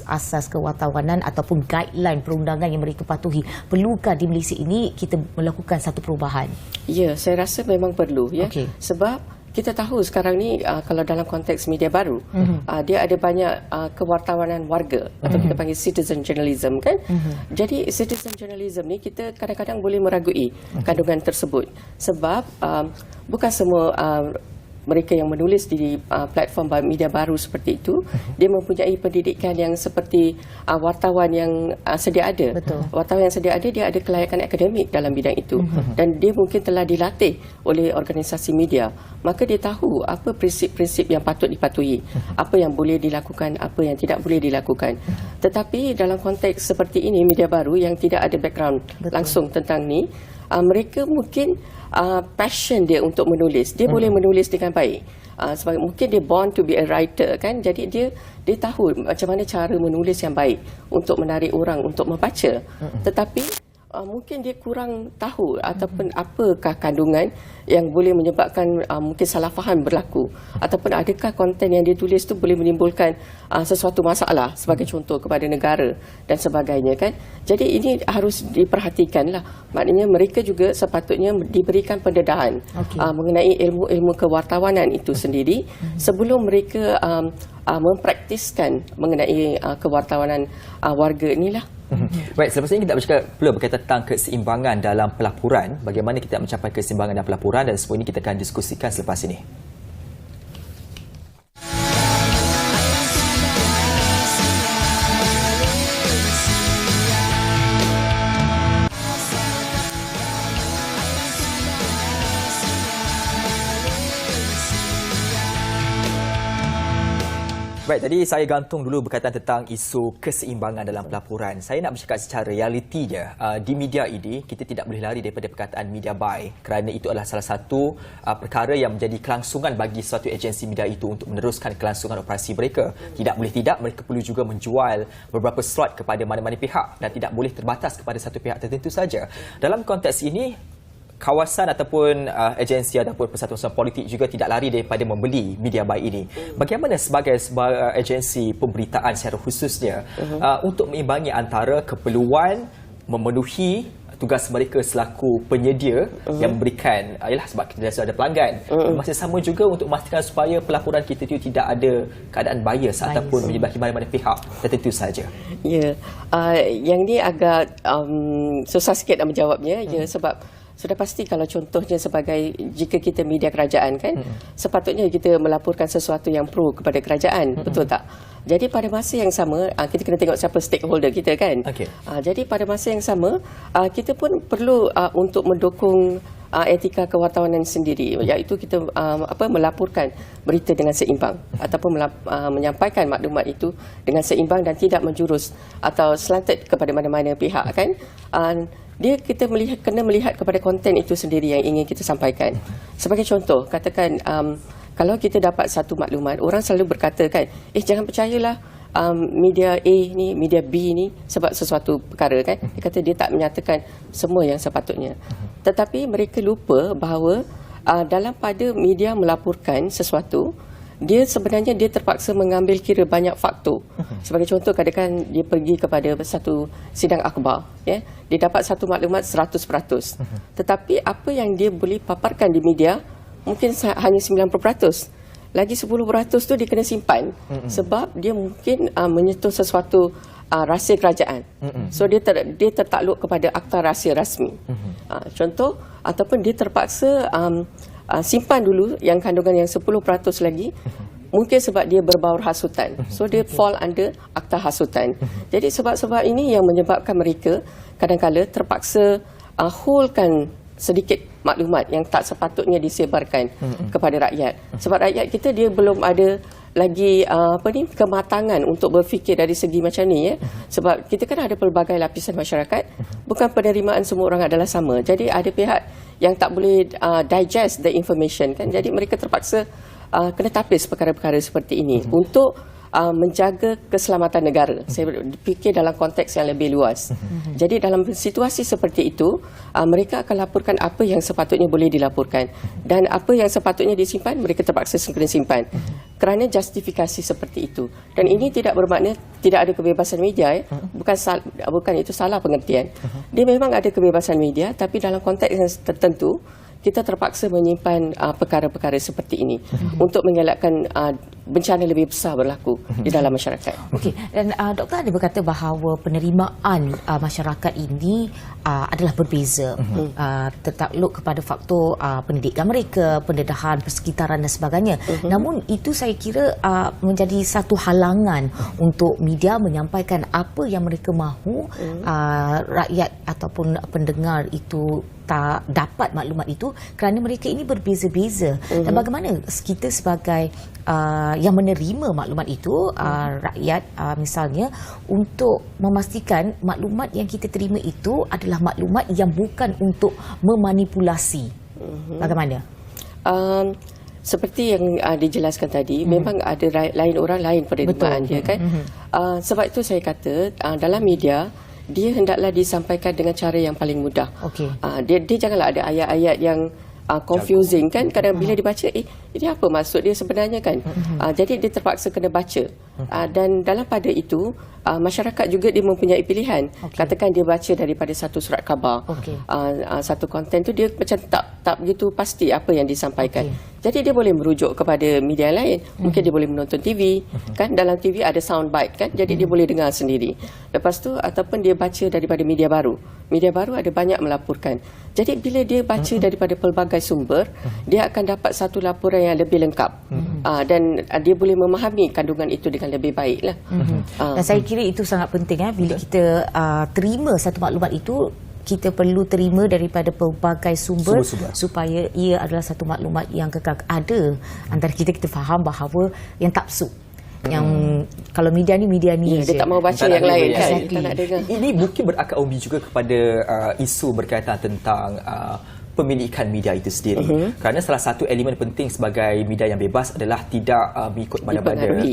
asas kewartawanan ataupun guideline perundangan yang mereka patuhi. Perlukah di Malaysia ini kita melakukan satu perubahan? Ya, saya rasa memang perlu ya. Okey. Sebab kita tahu sekarang ni kalau dalam konteks media baru, dia ada banyak kewartawanan warga atau kita panggil citizen journalism kan. Jadi citizen journalism ni kita kadang-kadang boleh meragui kandungan tersebut sebab bukan semua mereka yang menulis di platform media baru seperti itu, dia mempunyai pendidikan yang seperti wartawan yang sedia ada. Betul. Wartawan yang sedia ada, dia ada kelayakan akademik dalam bidang itu. Dan dia mungkin telah dilatih oleh organisasi media. Maka dia tahu apa prinsip-prinsip yang patut dipatuhi, apa yang boleh dilakukan, apa yang tidak boleh dilakukan. Tetapi dalam konteks seperti ini, media baru yang tidak ada background langsung tentang ni, mereka mungkin passion dia untuk menulis, dia boleh menulis dengan baik. Sebab mungkin dia born to be a writer kan, jadi dia tahu macam mana cara menulis yang baik untuk menarik orang untuk membaca. Tetapi mungkin dia kurang tahu ataupun apakah kandungan yang boleh menyebabkan mungkin salah faham berlaku, ataupun adakah konten yang dia tulis tu boleh menimbulkan sesuatu masalah sebagai contoh kepada negara dan sebagainya kan. Jadi ini harus diperhatikanlah. Maknanya mereka juga sepatutnya diberikan pendedahan mengenai ilmu-ilmu kewartawanan itu sendiri sebelum mereka mempraktiskan mengenai kewartawanan warga inilah. Baik, selepas ini kita bercakap pula berkaitan tentang keseimbangan dalam pelaporan. Bagaimana kita mencapai keseimbangan dalam pelaporan, dan semua ini kita akan diskusikan selepas ini. Baik, tadi saya gantung dulu berkaitan tentang isu keseimbangan dalam pelaporan. Saya nak bercakap secara realitinya. Di media ini, kita tidak boleh lari daripada perkataan media buy, kerana itu adalah salah satu perkara yang menjadi kelangsungan bagi suatu agensi media itu untuk meneruskan kelangsungan operasi mereka. Tidak boleh tidak, mereka perlu juga menjual beberapa slot kepada mana-mana pihak dan tidak boleh terbatas kepada satu pihak tertentu saja. Dalam konteks ini, kawasan ataupun agensi ataupun persatuan politik juga tidak lari daripada membeli media buy ini. Bagaimana sebagai agensi pemberitaan secara khususnya untuk meimbangi antara keperluan memenuhi tugas mereka selaku penyedia yang memberikan, ialah sebab kita ada pelanggan, masa sama juga untuk memastikan supaya pelaporan kita itu tidak ada keadaan bias ataupun menyebabkan mana-mana pihak tertentu saja. Ya, yang ni agak susah sikit nak menjawabnya, ya, sebab sudah pasti kalau contohnya sebagai jika kita media kerajaan kan, sepatutnya kita melaporkan sesuatu yang pro kepada kerajaan, betul tak? Jadi pada masa yang sama, kita kena tengok siapa stakeholder kita kan. Jadi pada masa yang sama, kita pun perlu untuk mendukung etika kewartawanan sendiri, iaitu kita melaporkan berita dengan seimbang ataupun menyampaikan maklumat itu dengan seimbang dan tidak menjurus atau slanted kepada mana-mana pihak kan. Kita kena melihat kepada konten itu sendiri yang ingin kita sampaikan. Sebagai contoh, katakan kalau kita dapat satu maklumat, orang selalu berkata kan, jangan percayalah media A ni, media B ni sebab sesuatu perkara kan. Dia kata dia tak menyatakan semua yang sepatutnya. Tetapi mereka lupa bahawa dalam pada media melaporkan sesuatu, dia sebenarnya dia terpaksa mengambil kira banyak faktor. Sebagai contoh, kadang-kadang dia pergi kepada satu sidang akhbar, ya, dia dapat satu maklumat 100%. Tetapi apa yang dia boleh paparkan di media mungkin hanya 90%. Lagi 10% tu dia kena simpan sebab dia mungkin menyentuh sesuatu rahsia kerajaan. So dia tertakluk kepada akta rahsia rasmi. Contoh, ataupun dia terpaksa simpan dulu yang kandungan yang 10% lagi, mungkin sebab dia berbaur hasutan. So dia fall under akta hasutan. Jadi sebab-sebab ini yang menyebabkan mereka kadang-kala terpaksa hold-kan sedikit maklumat yang tak sepatutnya disebarkan kepada rakyat. Sebab rakyat kita dia belum ada lagi kematangan untuk berfikir dari segi macam ni, ya. Sebab kita kan ada pelbagai lapisan masyarakat, bukan penerimaan semua orang adalah sama. Jadi ada pihak yang tak boleh digest the information, kan. Jadi mereka terpaksa kena tapis perkara-perkara seperti ini untuk menjaga keselamatan negara. Saya fikir dalam konteks yang lebih luas. Jadi dalam situasi seperti itu, mereka akan laporkan apa yang sepatutnya boleh dilaporkan, dan apa yang sepatutnya disimpan mereka terpaksa kena simpan kerana justifikasi seperti itu. Dan ini tidak bermakna tidak ada kebebasan media, bukan itu salah pengertian. Dia memang ada kebebasan media, tapi dalam konteks yang tertentu kita terpaksa menyimpan perkara-perkara seperti ini untuk mengelakkan bencana lebih besar berlaku di dalam masyarakat. Okey, dan doktor ada berkata bahawa penerimaan masyarakat ini adalah berbeza, tertakluk kepada faktor pendidikan mereka, pendedahan, persekitaran dan sebagainya. Namun itu saya kira menjadi satu halangan untuk media menyampaikan apa yang mereka mahu rakyat ataupun pendengar itu tak dapat maklumat itu kerana mereka ini berbeza-beza. Dan bagaimana kita sebagai yang menerima maklumat itu, rakyat misalnya, untuk memastikan maklumat yang kita terima itu adalah maklumat yang bukan untuk memanipulasi. Bagaimana? Seperti yang dijelaskan tadi, memang ada lain orang lain penerimaan dia, kan. Sebab itu saya kata dalam media dia hendaklah disampaikan dengan cara yang paling mudah. Okey. Dia janganlah ada ayat-ayat yang confusing, kan. Kadang bila dibaca, ini apa maksud dia sebenarnya, kan. Jadi dia terpaksa kena baca. Dan dalam pada itu, masyarakat juga dia mempunyai pilihan. Katakan dia baca daripada satu surat khabar, satu konten tu dia macam tak begitu pasti apa yang disampaikan. Jadi dia boleh merujuk kepada media lain. Mungkin dia boleh menonton TV, kan. Dalam TV ada soundbite, kan. Jadi dia boleh dengar sendiri. Lepas tu ataupun dia baca daripada media baru. Media baru ada banyak melaporkan. Jadi bila dia baca daripada pelbagai sumber, dia akan dapat satu laporan yang lebih lengkap. Dan dia boleh memahami kandungan itu dengan lebih baiklah. Dan saya kira itu sangat penting, bila kita terima satu maklumat itu, kita perlu terima daripada pelbagai sumber supaya ia adalah satu maklumat yang kekal ada. Antara kita faham bahawa yang tapsu, yang kalau media ni dia tak mau baca yang lain, kan. Exactly. Tak nak dengar. Ini mungkin berakar umbi juga kepada isu berkaitan tentang pemilikan media itu sendiri. Kerana salah satu elemen penting sebagai media yang bebas adalah tidak mengikut mana-mana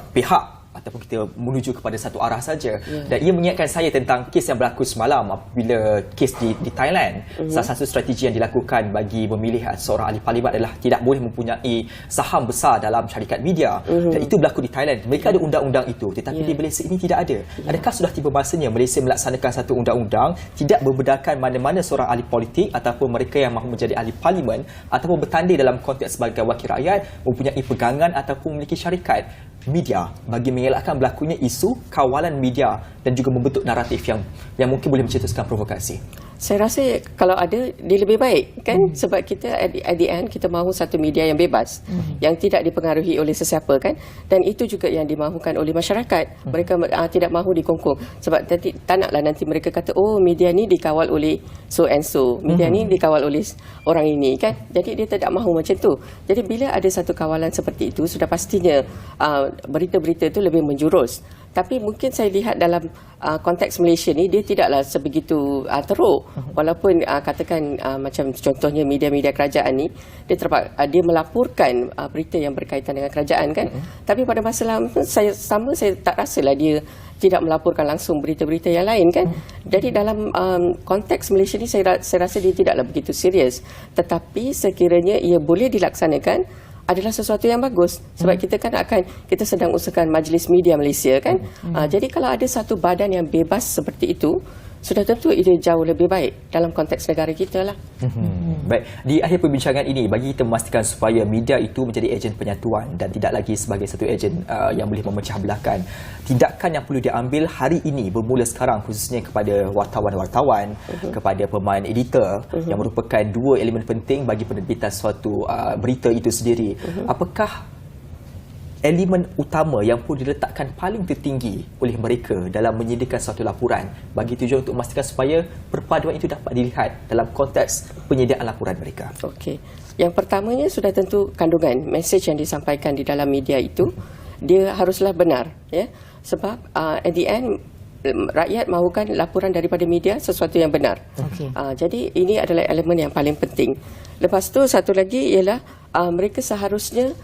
pihak ataupun kita menuju kepada satu arah saja. Dan ia mengingatkan saya tentang kes yang berlaku semalam apabila kes di Thailand. Salah satu strategi yang dilakukan bagi memilih seorang ahli parlimen adalah tidak boleh mempunyai saham besar dalam syarikat media. Dan itu berlaku di Thailand. Mereka ada undang-undang itu, tetapi di Malaysia ini tidak ada. Adakah sudah tiba masanya Malaysia melaksanakan satu undang-undang tidak membedakan mana-mana seorang ahli politik ataupun mereka yang mahu menjadi ahli parlimen ataupun bertanding dalam konteks sebagai wakil rakyat mempunyai pegangan ataupun memiliki syarikat media bagi mengelakkan berlakunya isu kawalan media dan juga membentuk naratif yang mungkin boleh mencetuskan provokasi? Saya rasa kalau ada, dia lebih baik, kan. Sebab kita at the end kita mahu satu media yang bebas, yang tidak dipengaruhi oleh sesiapa, kan. Dan itu juga yang dimahukan oleh masyarakat. Mereka tidak mahu dikongkong. Sebab nanti tak naklah nanti mereka kata, oh media ni dikawal oleh so and so, media ni dikawal oleh orang ini, kan. Jadi dia tidak mahu macam tu. Jadi bila ada satu kawalan seperti itu, sudah pastinya berita-berita itu lebih menjurus. Tapi mungkin saya lihat dalam konteks Malaysia ni, dia tidaklah sebegitu teruk. Walaupun katakan macam contohnya media-media kerajaan ni, dia melaporkan berita yang berkaitan dengan kerajaan, kan. Tapi pada masa saya tak rasalah dia tidak melaporkan langsung berita-berita yang lain, kan. Jadi dalam konteks Malaysia ni saya rasa dia tidaklah begitu serius. Tetapi sekiranya ia boleh dilaksanakan, adalah sesuatu yang bagus sebab kita sedang usahakan Majlis Media Malaysia kan. Jadi kalau ada satu badan yang bebas seperti itu, sudah tentu ia jauh lebih baik dalam konteks negara kita lah. Baik, di akhir perbincangan ini bagi kita memastikan supaya media itu menjadi ejen penyatuan dan tidak lagi sebagai satu ejen yang boleh memecah belahkan. Tindakan yang perlu diambil hari ini bermula sekarang khususnya kepada wartawan-wartawan, kepada pemain editor yang merupakan dua elemen penting bagi penerbitan suatu berita itu sendiri. Apakah elemen utama yang perlu diletakkan paling tertinggi oleh mereka dalam menyediakan suatu laporan bagi tujuan untuk memastikan supaya perpaduan itu dapat dilihat dalam konteks penyediaan laporan mereka? Okey. Yang pertamanya sudah tentu kandungan mesej yang disampaikan di dalam media itu dia haruslah benar, ya. Sebab at the end rakyat mahukan laporan daripada media sesuatu yang benar. Jadi ini adalah elemen yang paling penting. Lepas tu satu lagi ialah mereka seharusnya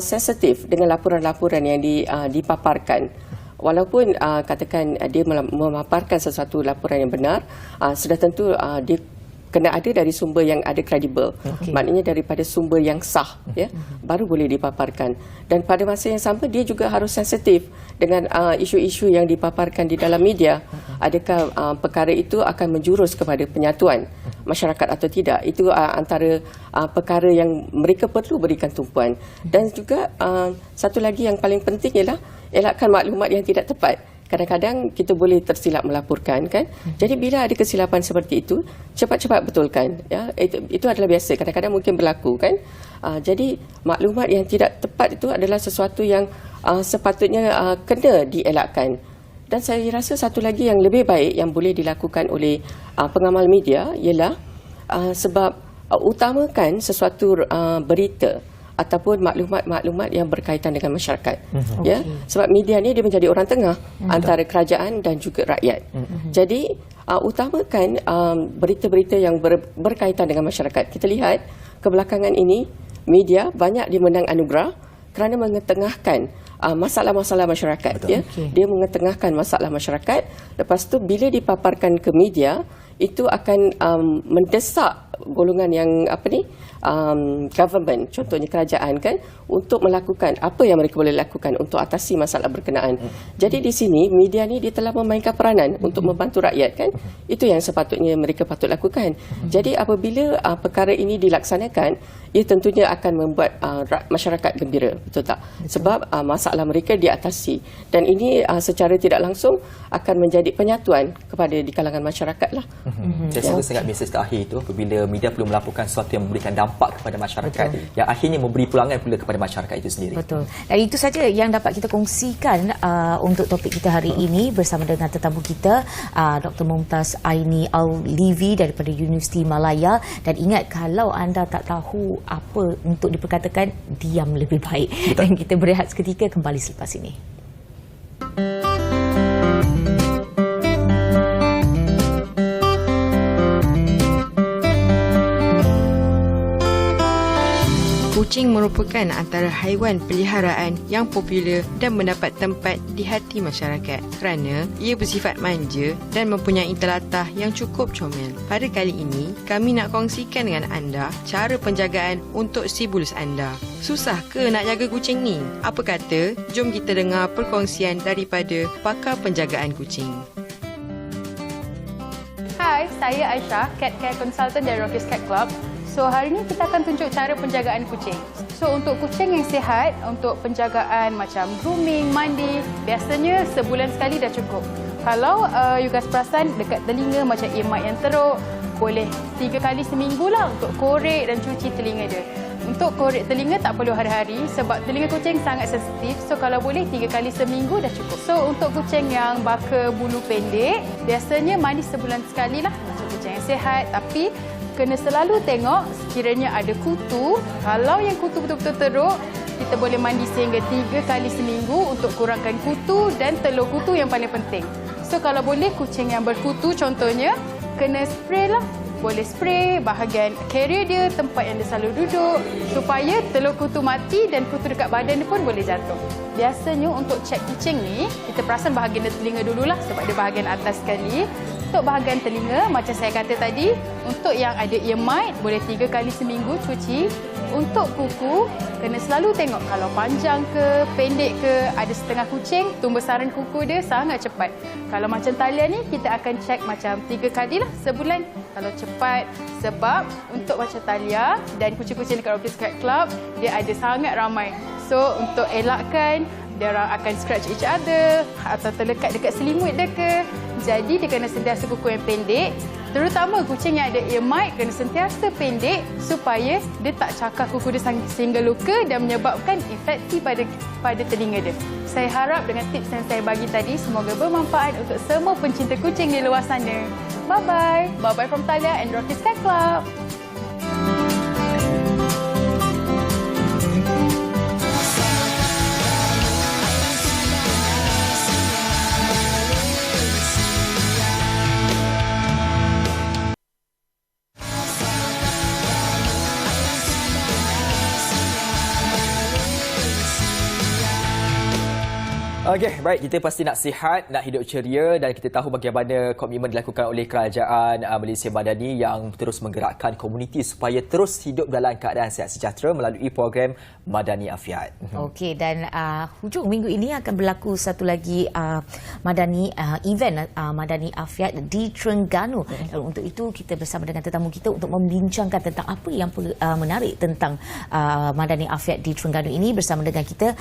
sensitif dengan laporan-laporan yang dipaparkan. Walaupun katakan dia memaparkan sesuatu laporan yang benar, sudah tentu dia kena ada dari sumber yang ada kredibel. Maknanya daripada sumber yang sah, ya, baru boleh dipaparkan. Dan pada masa yang sama dia juga harus sensitif dengan isu-isu yang dipaparkan di dalam media. Adakah perkara itu akan menjurus kepada penyatuan masyarakat atau tidak? Itu antara perkara yang mereka perlu berikan tumpuan. Dan juga satu lagi yang paling penting ialah elakkan maklumat yang tidak tepat. Kadang-kadang kita boleh tersilap melaporkan kan. Jadi bila ada kesilapan seperti itu, cepat-cepat betulkan, ya. Itu adalah biasa. Kadang-kadang mungkin berlaku kan. Jadi maklumat yang tidak tepat itu adalah sesuatu yang sepatutnya kena dielakkan. Dan saya rasa satu lagi yang lebih baik yang boleh dilakukan oleh pengamal media ialah sebab utamakan sesuatu berita ataupun maklumat-maklumat yang berkaitan dengan masyarakat. Ya, sebab media ni dia menjadi orang tengah antara kerajaan dan juga rakyat. Jadi utamakan berita-berita yang berkaitan dengan masyarakat. Kita lihat kebelakangan ini media banyak dimenang anugerah kerana mengetengahkan masalah-masalah masyarakat. Ya, dia mengetengahkan masalah masyarakat. Lepas tu bila dipaparkan ke media, itu akan mendesak golongan yang government, contohnya kerajaan kan, untuk melakukan apa yang mereka boleh lakukan untuk atasi masalah berkenaan. Jadi di sini media ni dia telah memainkan peranan untuk membantu rakyat kan. Itu yang sepatutnya mereka patut lakukan. Jadi apabila perkara ini dilaksanakan, ia tentunya akan membuat masyarakat gembira, betul tak? Sebab masalah mereka diatasi dan ini secara tidak langsung akan menjadi penyatuan kepada di kalangan masyarakat lah. Saya rasa sangat mesej terakhir itu apabila media perlu melaporkan sesuatu yang memberikan dampak kepada masyarakat, yang akhirnya memberi pulangan pula kepada masyarakat itu sendiri. Betul. Dan itu saja yang dapat kita kongsikan untuk topik kita hari ini bersama dengan tetamu kita, Dr. Mumtaz Aini Al-Livi daripada Universiti Malaya. Dan ingat, kalau anda tak tahu apa untuk diperkatakan, diam lebih baik. Dan kita berehat seketika, kembali selepas ini. Kucing merupakan antara haiwan peliharaan yang popular dan mendapat tempat di hati masyarakat kerana ia bersifat manja dan mempunyai telatah yang cukup comel. Pada kali ini, kami nak kongsikan dengan anda cara penjagaan untuk si bulus anda. Susah ke nak jaga kucing ni? Apa kata, jom kita dengar perkongsian daripada pakar penjagaan kucing. Hai, saya Aisyah, Cat Care Consultant dari Rockies Cat Club. So, hari ini kita akan tunjuk cara penjagaan kucing. So, untuk kucing yang sihat, untuk penjagaan macam grooming, mandi, biasanya sebulan sekali dah cukup. Kalau you guys perasan dekat telinga macam emat yang teruk, boleh 3 kali seminggu lah untuk korek dan cuci telinga dia. Untuk korek telinga tak perlu hari-hari sebab telinga kucing sangat sensitif. So, kalau boleh 3 kali seminggu dah cukup. So, untuk kucing yang baka bulu pendek, biasanya mandi sebulan sekali lah untuk kucing yang sihat. Tapi kena selalu tengok sekiranya ada kutu. Kalau yang kutu betul-betul teruk, kita boleh mandi sehingga 3 kali seminggu untuk kurangkan kutu dan telur kutu yang paling penting. So kalau boleh kucing yang berkutu contohnya, kena spray lah. Boleh spray bahagian carrier dia, tempat yang dia selalu duduk supaya telur kutu mati dan kutu dekat badan dia pun boleh jatuh. Biasanya untuk cek kucing ni, kita perasan bahagian telinga dululah sebab dia bahagian atas sekali. Untuk bahagian telinga, macam saya kata tadi, Untuk yang ada ear mite, boleh 3 kali seminggu cuci. Untuk kuku, kena selalu tengok kalau panjang ke, pendek ke, ada setengah kucing, tumbesaran kuku dia sangat cepat. Kalau macam Talia ni, kita akan cek macam 3 kali lah sebulan. Kalau cepat, sebab untuk macam Talia dan kucing-kucing dekat Rockers Cat Club, dia ada sangat ramai. So, untuk elakkan, dia orang akan scratch each other atau terlekat dekat selimut dia ke. Jadi, dia kena sentiasa kuku yang pendek. Terutama kucing yang ada ear mite kena sentiasa pendek supaya dia tak cakar kuku dia sehingga luka dan menyebabkan infeksi pada telinga dia. Saya harap dengan tips yang saya bagi tadi semoga bermanfaat untuk semua pencinta kucing di luar sana. Bye-bye. Bye-bye from Talia and Rockers Cat Club. Okey, baik, kita pasti nak sihat, nak hidup ceria dan kita tahu bagaimana komitmen dilakukan oleh kerajaan Malaysia Madani yang terus menggerakkan komuniti supaya terus hidup dalam keadaan sihat sejahtera melalui program Madani Afiat. Okey, dan hujung minggu ini akan berlaku satu lagi Madani event Madani Afiat di Terengganu. Dan untuk itu kita bersama dengan tetamu kita untuk membincangkan tentang apa yang menarik tentang Madani Afiat di Terengganu ini. Bersama dengan kita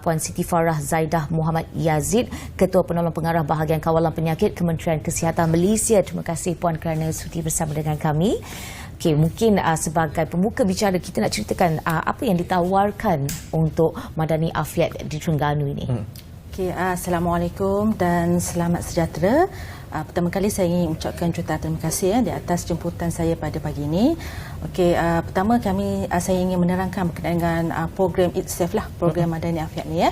Puan Siti Farah Zaidah Muhammad Yazid, Ketua Penolong Pengarah Bahagian Kawalan Penyakit Kementerian Kesihatan Malaysia. Terima kasih Puan kerana sudi bersama dengan kami. Okey, mungkin sebagai pembuka bicara kita nak ceritakan apa yang ditawarkan untuk Madani Afiat di Terengganu ini. Okey, Assalamualaikum dan selamat sejahtera. Pertama kali saya ingin ucapkan jutaan terima kasih di atas jemputan saya pada pagi ini. Okey, pertama saya ingin menerangkan berkenaan dengan program itself lah, program Madani Afiat ni ya.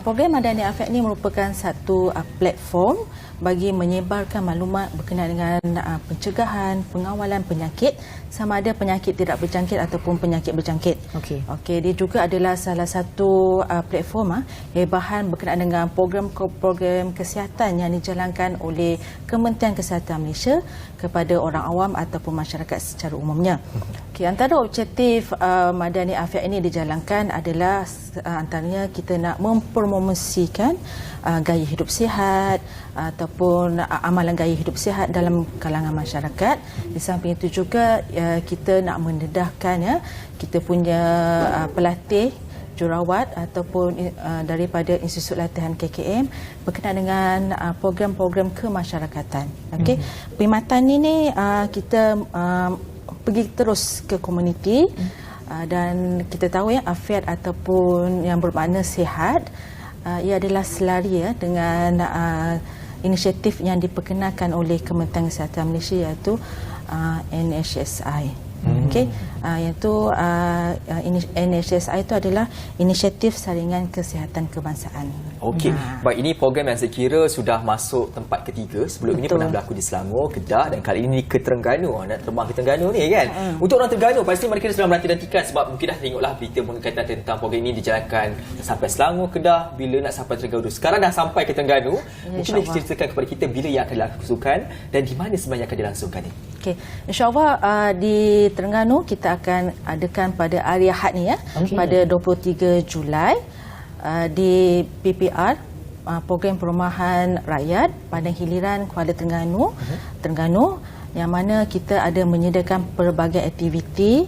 Program Madani Afiat ni merupakan satu platform bagi menyebarkan maklumat berkenaan dengan pencegahan, pengawalan penyakit, sama ada penyakit tidak berjangkit ataupun penyakit berjangkit. Okey, dia juga adalah salah satu platform bahan berkenaan dengan program-program kesihatan yang dijalankan oleh Kementerian Kesihatan Malaysia kepada orang awam ataupun masyarakat secara umumnya. Okey, antara objektif Madani Afiat ini dijalankan adalah antaranya kita nak mempromosikan gaya hidup sihat ataupun amalan gaya hidup sihat dalam kalangan masyarakat. Di samping itu juga kita nak mendedahkan kita punya pelatih jurawat ataupun daripada Institut Latihan KKM berkenaan dengan program-program kemasyarakatan. Okey, perkhidmatan ini kita pergi terus ke komuniti dan kita tahu Afiat ataupun yang bermakna sihat ia adalah selari dengan inisiatif yang diperkenalkan oleh Kementerian Kesihatan Malaysia iaitu NHSI. Okey, iaitu NHSI itu adalah inisiatif saringan kesihatan kebangsaan. Okey, baik, ini program yang saya kira sudah masuk tempat ketiga. Sebelum ini pernah berlaku di Selangor, Kedah dan kali ini ke Terengganu. Nak terbang ke Terengganu ni kan. Untuk orang Terengganu pasti mereka sedang menanti-nantikan sebab mungkin dah tengoklah berita berkaitan tentang program ini dijalankan sampai Selangor, Kedah, bila nak sampai Terengganu. Sekarang dah sampai ke Terengganu. Mungkin boleh ceritakan kepada kita bila yang akan dilangsungkan dan di mana sebenarnya akan dilangsungkan ni. Okey, insya-Allah di Terengganu kita akan adakan pada hari Ahad ni pada 23 Julai di PPR, Program Perumahan Rakyat Padang Hiliran Kuala Terengganu, yang mana kita ada menyediakan pelbagai aktiviti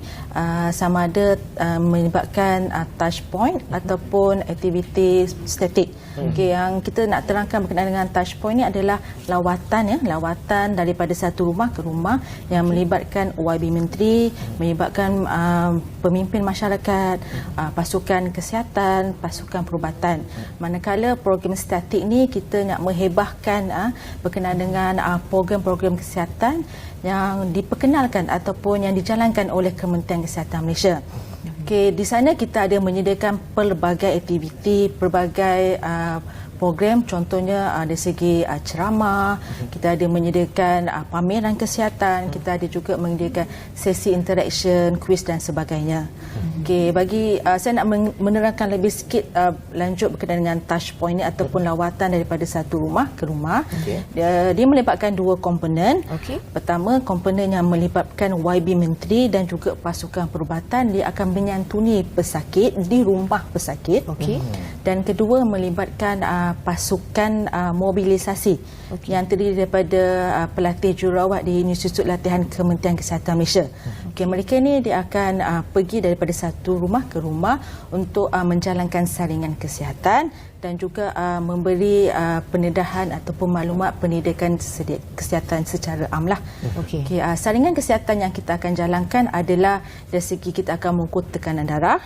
sama ada melibatkan touch point ataupun aktiviti statik. Okey, yang kita nak terangkan berkenaan dengan touch point ni adalah lawatan daripada satu rumah ke rumah yang melibatkan OYB Menteri, melibatkan pemimpin masyarakat, pasukan kesihatan, pasukan perubatan. Manakala program statik ni kita nak menghebahkan berkenaan dengan program-program kesihatan yang diperkenalkan ataupun yang dijalankan oleh Kementerian Kesihatan Malaysia. Okey, di sana kita ada menyediakan pelbagai aktiviti, pelbagai program, contohnya dari segi ceramah, kita ada menyediakan pameran kesihatan, kita ada juga menyediakan sesi interaction, kuis dan sebagainya. Okey, bagi saya nak menerangkan lebih sikit lanjut berkaitan dengan touch point ini ataupun lawatan daripada satu rumah ke rumah. Dia melibatkan dua komponen. Pertama, komponen yang melibatkan YB Menteri dan juga pasukan perubatan, dia akan menyantuni pesakit di rumah pesakit. Dan kedua, melibatkan pasukan mobilisasi yang terdiri daripada pelatih jururawat di Institut Latihan Kementerian Kesihatan Malaysia. Mereka ni dia akan pergi daripada satu rumah ke rumah untuk menjalankan saringan kesihatan dan juga memberi pendedahan ataupun maklumat pendidikan kesihatan secara amlah. Saringan kesihatan yang kita akan jalankan adalah dari segi kita akan mengukur tekanan darah,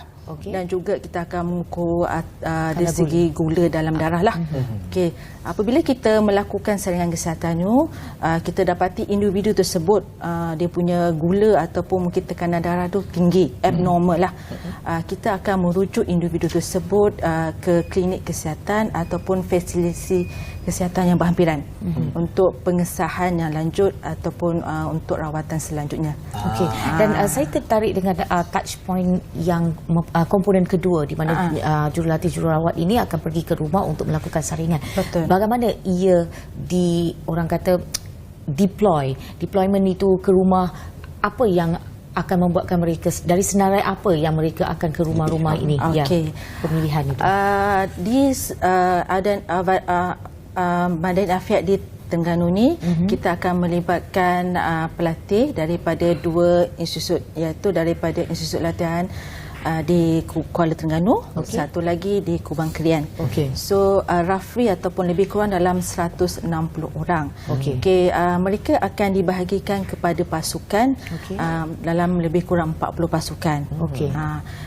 dan juga kita akan mengukur dari segi gula dalam darah lah. Apabila kita melakukan saringan kesihatan itu, kita dapati individu tersebut dia punya gula ataupun mungkin tekanan darah tu tinggi, abnormal lah. Kita akan merujuk individu tersebut ke klinik kesihatan ataupun fasiliti kesihatan yang berhampiran untuk pengesahan yang lanjut ataupun untuk rawatan selanjutnya. Dan saya tertarik dengan touch point yang komponen kedua, di mana jurulatih jururawat ini akan pergi ke rumah untuk melakukan saringan. Bagaimana ia orang kata deployment itu ke rumah, apa yang akan membuatkan mereka, dari senarai apa yang mereka akan ke rumah-rumah ini? Pemilihan itu. Badan Afiat di Terengganu ni, kita akan melibatkan pelatih daripada dua institut, iaitu daripada Institut Latihan di Kuala Terengganu, satu lagi di Kubang Kerian. So roughly ataupun lebih kurang dalam 160 orang. Mereka akan dibahagikan kepada pasukan dalam lebih kurang 40 pasukan.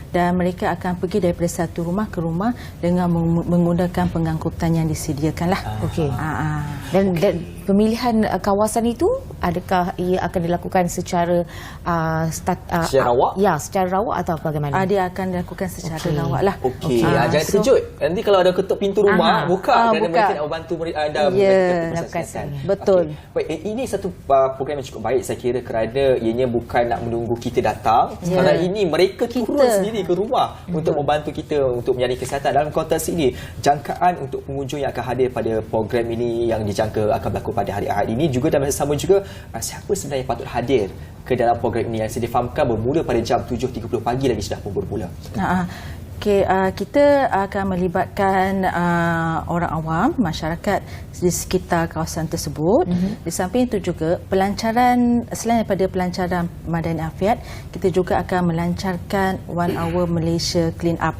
Dan mereka akan pergi daripada satu rumah ke rumah dengan menggunakan pengangkutan yang disediakan lah. Dan pemilihan kawasan itu, adakah ia akan dilakukan secara secara rawak? Ya, secara rawak atau bagaimana? Dia akan dilakukan secara rawak lah. Jangan terkejut. Nanti kalau ada ketuk pintu rumah, buka kerana mereka nak membantu anda melakukan kesihatan. Betul. Baik, ini satu program yang cukup baik saya kira, kerana ianya bukan nak menunggu kita datang. Sekarang ini mereka turun sendiri ke rumah untuk membantu kita untuk mencari kesihatan. Dalam konteks ini, jangkaan untuk pengunjung yang akan hadir pada program ini yang dijangka akan berlaku pada hari Ahad ini, juga dan masa sama juga siapa sebenarnya yang patut hadir ke dalam program ini yang saya difahamkan bermula pada jam 7.30 pagi lagi sudah pun bermula. Kita akan melibatkan orang awam, masyarakat di sekitar kawasan tersebut. Di samping itu juga pelancaran, selain daripada pelancaran Madani Afiat, kita juga akan melancarkan One Hour Malaysia Clean Up.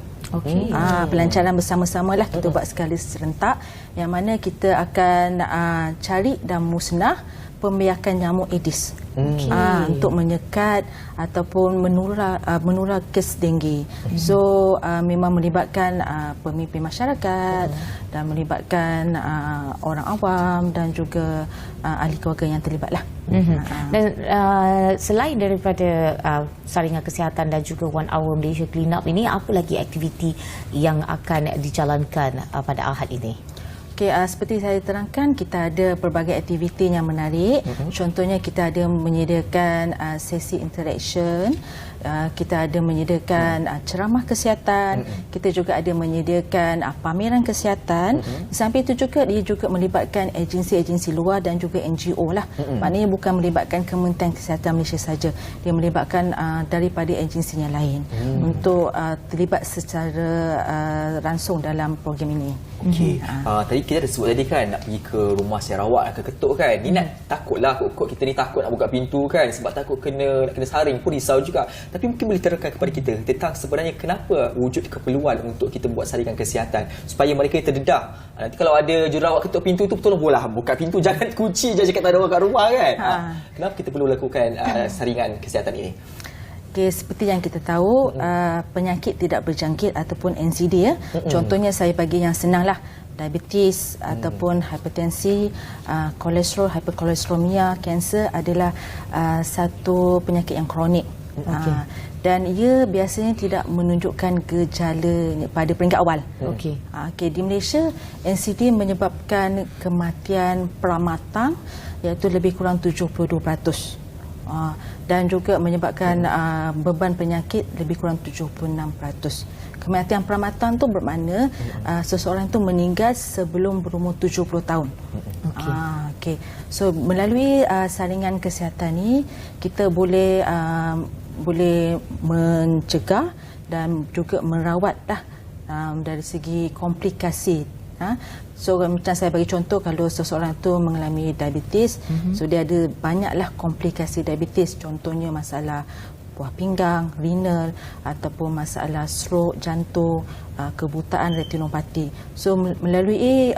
Pelancaran bersama-sama lah kita buat sekali serentak, yang mana kita akan cari dan musnah pembiakan nyamuk Aedes untuk menyekat ataupun menular kes denggi. So memang melibatkan pemimpin masyarakat dan melibatkan orang awam dan juga ahli keluarga yang terlibat lah. Dan selain daripada saringan kesihatan dan juga One Hour Malaysia Clean Up ini, apa lagi aktiviti yang akan dijalankan pada Ahad ini? Seperti saya terangkan, kita ada pelbagai aktiviti yang menarik. Contohnya kita ada menyediakan sesi interaction, kita ada menyediakan ceramah kesihatan, kita juga ada menyediakan pameran kesihatan. Sampai itu juga dia juga melibatkan agensi-agensi luar dan juga NGO lah. Maknanya bukan melibatkan Kementerian Kesihatan Malaysia saja, dia melibatkan daripada agensi yang lain untuk terlibat secara langsung dalam program ini. Tadi kita ada sebut tadi kan, nak pergi ke rumah Sarawak, nak ketuk kan. Ni nak takutlah, kok kita ni takut nak buka pintu kan, sebab takut nak kena saring pun risau juga. Tapi mungkin boleh terangkan kepada kita tentang sebenarnya kenapa wujud keperluan untuk kita buat saringan kesihatan supaya mereka terdedah. Nanti kalau ada jururawat ketuk pintu tu, betul lah buka pintu, jangan kunci je cakap tak ada orang kat rumah kan. Kenapa kita perlu lakukan saringan kesihatan ini? Seperti yang kita tahu, penyakit tidak berjangkit ataupun NCD, contohnya saya bagi yang senang lah, diabetes ataupun hipertensi, kolesterol, hiperkolesterolmia, kanser adalah satu penyakit yang kronik. Dan ia biasanya tidak menunjukkan gejala pada peringkat awal. Okey. Di Malaysia, NCD menyebabkan kematian pramatang iaitu lebih kurang 72%. Dan juga menyebabkan beban penyakit lebih kurang 76%. Kematian pramatang tu bermakna seseorang tu meninggal sebelum berumur 70 tahun. Okey. So melalui saringan kesihatan ni kita boleh mencegah dan juga merawat dari segi komplikasi. So macam saya bagi contoh, kalau seseorang tu mengalami diabetes, so dia ada banyaklah komplikasi diabetes, contohnya masalah buah pinggang, renal ataupun masalah stroke, jantung, kebutaan retinopati. So melalui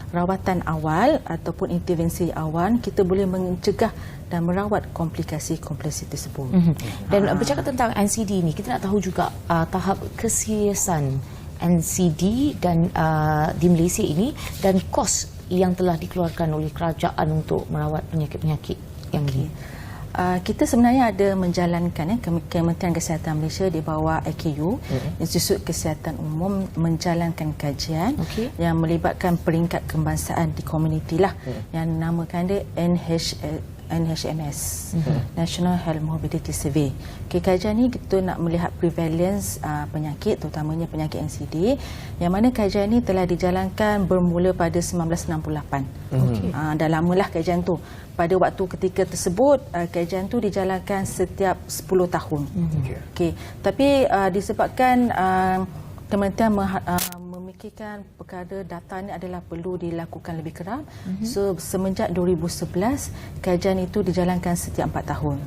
rawatan awal ataupun intervensi awal, kita boleh mencegah dan merawat komplikasi-komplikasi tersebut. Dan bercakap tentang NCD ni, kita nak tahu juga tahap keseriusan NCD dan di Malaysia ini dan kos yang telah dikeluarkan oleh kerajaan untuk merawat penyakit-penyakit yang ini. Kita sebenarnya ada menjalankan Kementerian Kesihatan Malaysia di bawah IKU, Institut Kesihatan Umum, menjalankan kajian yang melibatkan peringkat kebangsaan di komuniti lah, yang namakan dia NHMS, National Health Morbidity Survey. Kajian ni kita nak melihat prevalence penyakit, terutamanya penyakit NCD, yang mana kajian ni telah dijalankan bermula pada 1968. Dah lamalah kajian tu. Pada waktu ketika tersebut, kajian tu dijalankan setiap 10 tahun. Tapi disebabkan Kementerian memikirkan perkara data ini adalah perlu dilakukan lebih kerap. So semenjak 2011 kajian itu dijalankan setiap 4 tahun.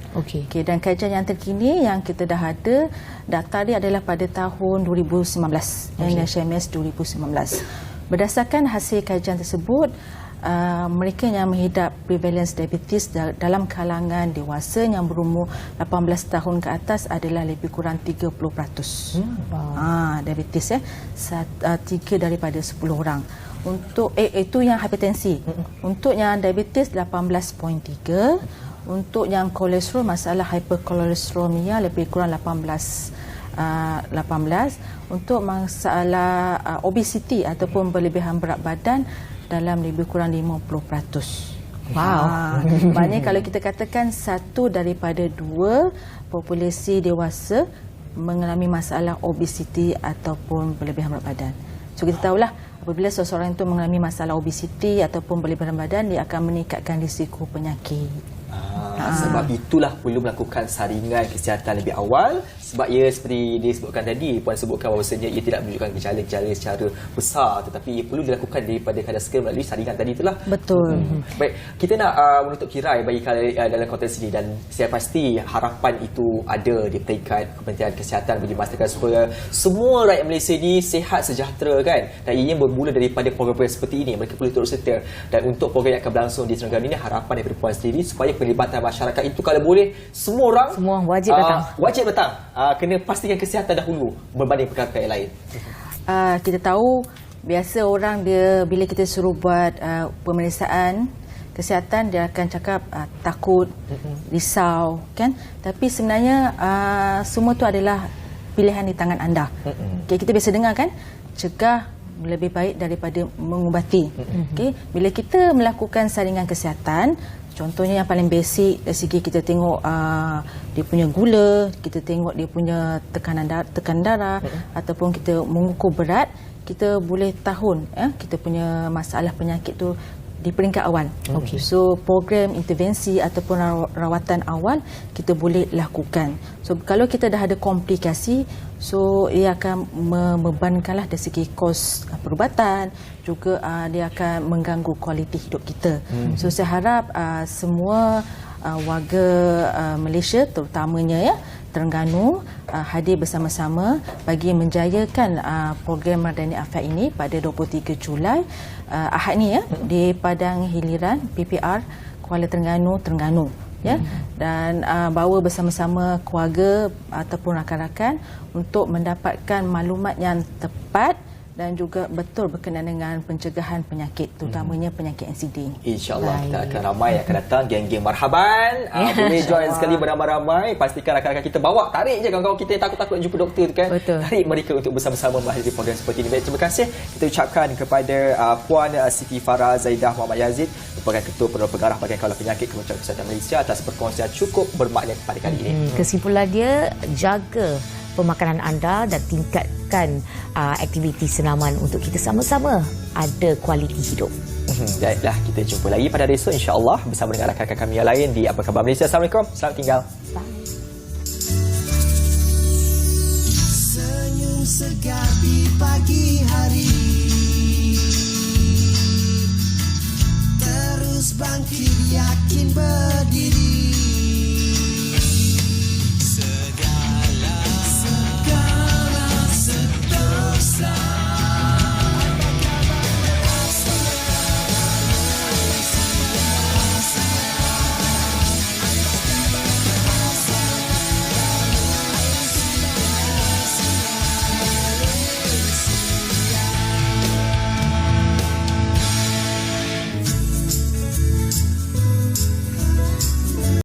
Dan kajian yang terkini yang kita dah ada, data dia adalah pada tahun 2019, NHMS 2019. Berdasarkan hasil kajian tersebut, mereka yang menghidap prevalence diabetes dalam kalangan dewasa yang berumur 18 tahun ke atas adalah lebih kurang 30%. Diabetes 3 daripada 10 orang. Untuk itu yang hipertensi. Untuk yang diabetes 18.3, untuk yang kolesterol, masalah hiperkolesterolmia lebih kurang 18. Untuk masalah obesiti ataupun berlebihan berat badan dalam lebih kurang 50%. Maknanya kalau kita katakan 1 daripada 2 populasi dewasa mengalami masalah obesiti ataupun berlebihan berat badan. So kita tahulah apabila seseorang itu mengalami masalah obesiti ataupun berlebihan berat badan, dia akan meningkatkan risiko penyakit. Sebab itulah perlu melakukan saringan kesihatan lebih awal, sebab ia seperti disebutkan tadi, Puan sebutkan bahawasanya ia tidak menunjukkan gejala-gejala secara besar, tetapi ia perlu dilakukan daripada kadar segera melalui saringan tadi itulah. Betul. Baik, kita nak menutup kirai bagi dalam konteks ini, dan saya pasti harapan itu ada di peringkat Kementerian Kesihatan bagi memastikan supaya semua rakyat Malaysia ini sihat sejahtera kan, dan ianya bermula daripada program seperti ini. Mereka perlu turut serta, dan untuk program yang akan berlangsung di Terengganu ini, harapan daripada Puan sendiri supaya pelibatan masyarakat itu kalau boleh semua wajib datang. Kena pastikan kesihatan dahulu berbanding perkara yang lain. Kita tahu biasa orang dia bila kita suruh buat pemeriksaan kesihatan, dia akan cakap takut, risau kan, tapi sebenarnya semua tu adalah pilihan di tangan anda. Kita biasa dengar kan, cegah lebih baik daripada mengubati. Bila kita melakukan saringan kesihatan, contohnya yang paling basic dari segi kita tengok dia punya gula, kita tengok dia punya tekanan darah ataupun kita mengukur berat, kita boleh tahu kita punya masalah penyakit tu di peringkat awal. So program intervensi ataupun rawatan awal kita boleh lakukan. So kalau kita dah ada komplikasi, so ia akan membebankanlah dari segi kos perubatan, juga dia akan mengganggu kualiti hidup kita. So saya harap semua warga Malaysia, terutamanya Terengganu, hadir bersama-sama bagi menjayakan program Mardani Afiat ini pada 23 Julai Ahad ni di Padang Hiliran PPR Kuala Terengganu dan bawa bersama-sama keluarga ataupun rakan-rakan untuk mendapatkan maklumat yang tepat dan juga betul berkenaan dengan pencegahan penyakit, terutamanya penyakit NCD. InsyaAllah kita akan ramai yang akan datang, geng-geng marhaban. Boleh join sekali beramai-ramai. Pastikan rakan-rakan kita bawa, tarik je kawan-kawan kita yang takut-takut jumpa doktor tu kan. Betul. Tarik mereka untuk bersama-sama menghadiri program seperti ini. Baik, terima kasih kita ucapkan kepada Puan Siti Farah Zaidah Muhammad Yazid, merupakan Ketua Penerola Pengarah Bahagian Kawal Penyakit Kementerian Kesihatan Malaysia, atas perkongsian cukup bermakna pada kali ini. Kesimpulan dia, jaga pemakanan anda dan tingkatkan aktiviti senaman untuk kita sama-sama ada kualiti hidup. Baiklah, kita jumpa lagi pada hari esok insya-Allah bersama dengan rakan-rakan kami yang lain di Apa Khabar Malaysia. Assalamualaikum. Selamat tinggal. Senyum segar di pagi hari, terus bangkit yakin berdiri.